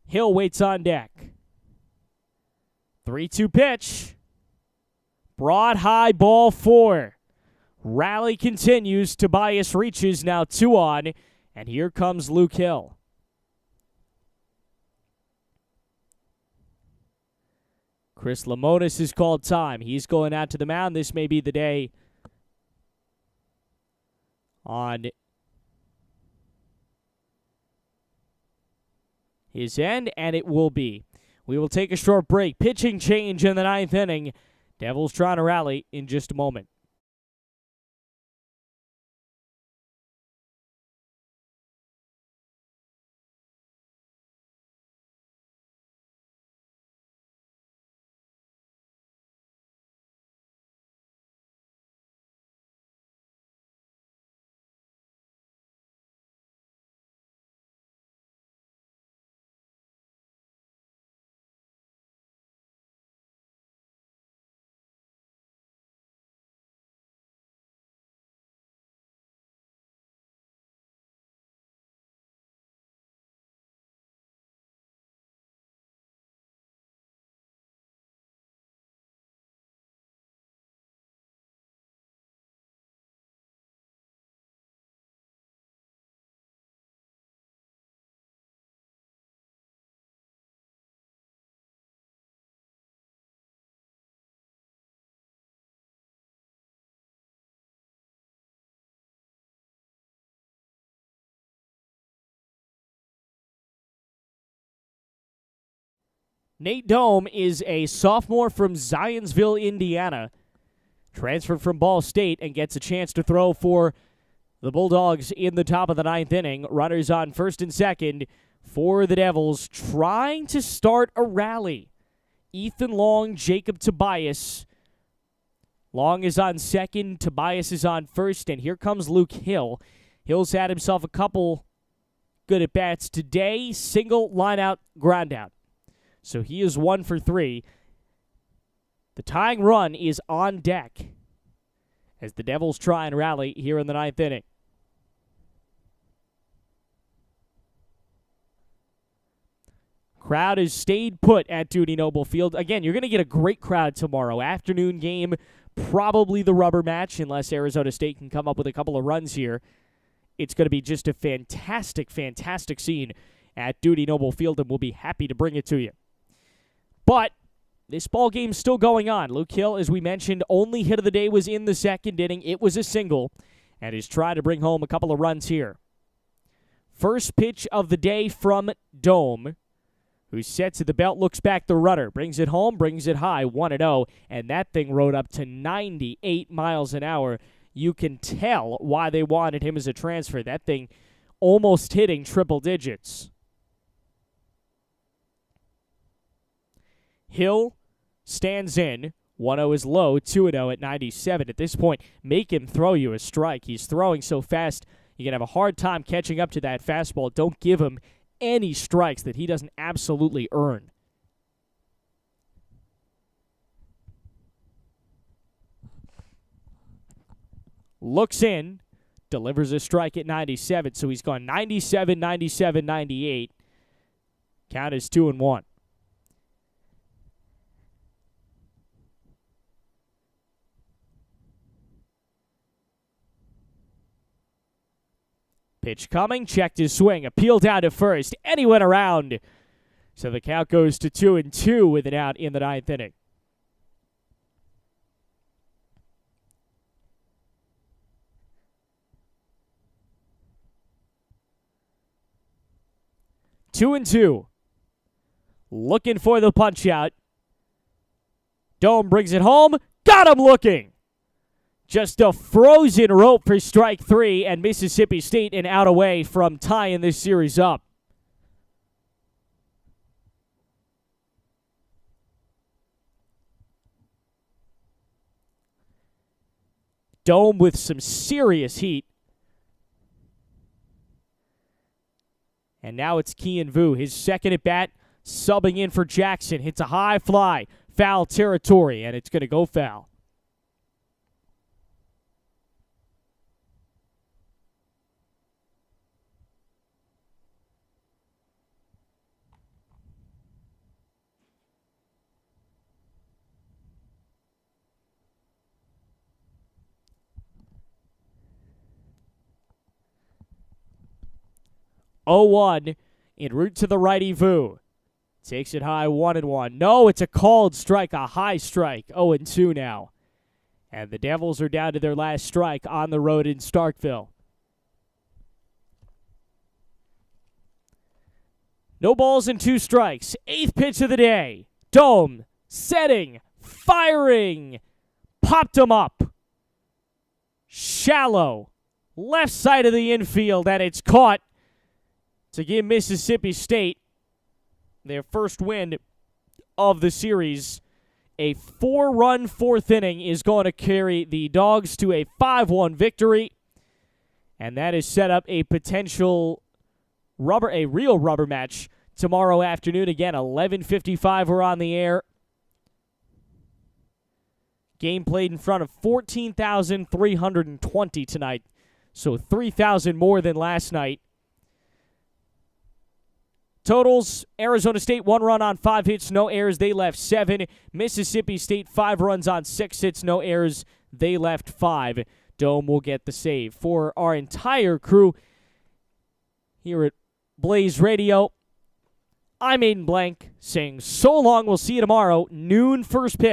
Hill waits on deck. 3-2 pitch. Broad high ball 4. Rally continues. Tobias reaches now 2 on. And here comes Luke Hill. Chris Lamonis has called time. He's going out to the mound. This may be the day on his end, and it will be. We will take a short break. Pitching change in the 9th inning. Devils trying to rally in just a moment. Nate Dome is a sophomore from Zionsville, Indiana. Transferred from Ball State and gets a chance to throw for the Bulldogs in the top of the 9th inning. Runners on first and second for the Devils, trying to start a rally. Ethan Long, Jacob Tobias. Long is on second, Tobias is on first, and here comes Luke Hill. Hill's had himself a couple good at-bats today. Single, line-out, ground-out. So he is 1 for 3. The tying run is on deck as the Devils try and rally here in the 9th inning. Crowd has stayed put at Dudy Noble Field. Again, you're going to get a great crowd tomorrow. Afternoon game, probably the rubber match, unless Arizona State can come up with a couple of runs here. It's going to be just a fantastic, fantastic scene at Dudy Noble Field, and we'll be happy to bring it to you. But this ball game's still going on. Luke Hill, as we mentioned, only hit of the day was in the 2nd inning. It was a single, and is trying to bring home a couple of runs here. First pitch of the day from Dome, who sets at the belt, looks back the runner, brings it home, brings it high, 1-0, and that thing rode up to 98 miles an hour. You can tell why they wanted him as a transfer. That thing almost hitting triple digits. Hill stands in. 1-0 is low, 2-0 at 97. At this point, make him throw you a strike. He's throwing so fast, you're going to have a hard time catching up to that fastball. Don't give him any strikes that he doesn't absolutely earn. Looks in, delivers a strike at 97, so he's gone 97, 97, 98. Count is 2-1. Pitch coming, checked his swing, appealed down to first, and he went around. So the count goes to 2-2 with an out in the 9th inning. Two and two. Looking for the punch out. Dome brings it home. Got him looking. Just a frozen rope for strike 3, and Mississippi State an out away from tying this series up. Dome with some serious heat. And now it's Kian Vu, his second at bat, subbing in for Jackson. Hits a high fly, foul territory, and it's going to go foul. Oh-1 en route to the righty Vu. Takes it high, 1-1. No, it's a called strike, a high strike. 0-2 now. And the Devils are down to their last strike on the road in Starkville. No balls and 2 strikes. 8th pitch of the day. Dome, setting, firing. Popped him up. Shallow. Left side of the infield, and it's caught to give Mississippi State their first win of the series. A 4-run 4th inning is going to carry the Dogs to a 5-1 victory, and that has set up a potential real rubber match tomorrow afternoon. Again, 11:55 we're on the air. Game played in front of 14,320 tonight, so 3,000 more than last night. Totals, Arizona State 1 run on 5 hits, no errors. They left 7. Mississippi State 5 runs on 6 hits, no errors. They left 5. Dome will get the save. For our entire crew here at Blaze Radio, I'm Aiden Blank saying so long. We'll see you tomorrow, noon first pitch.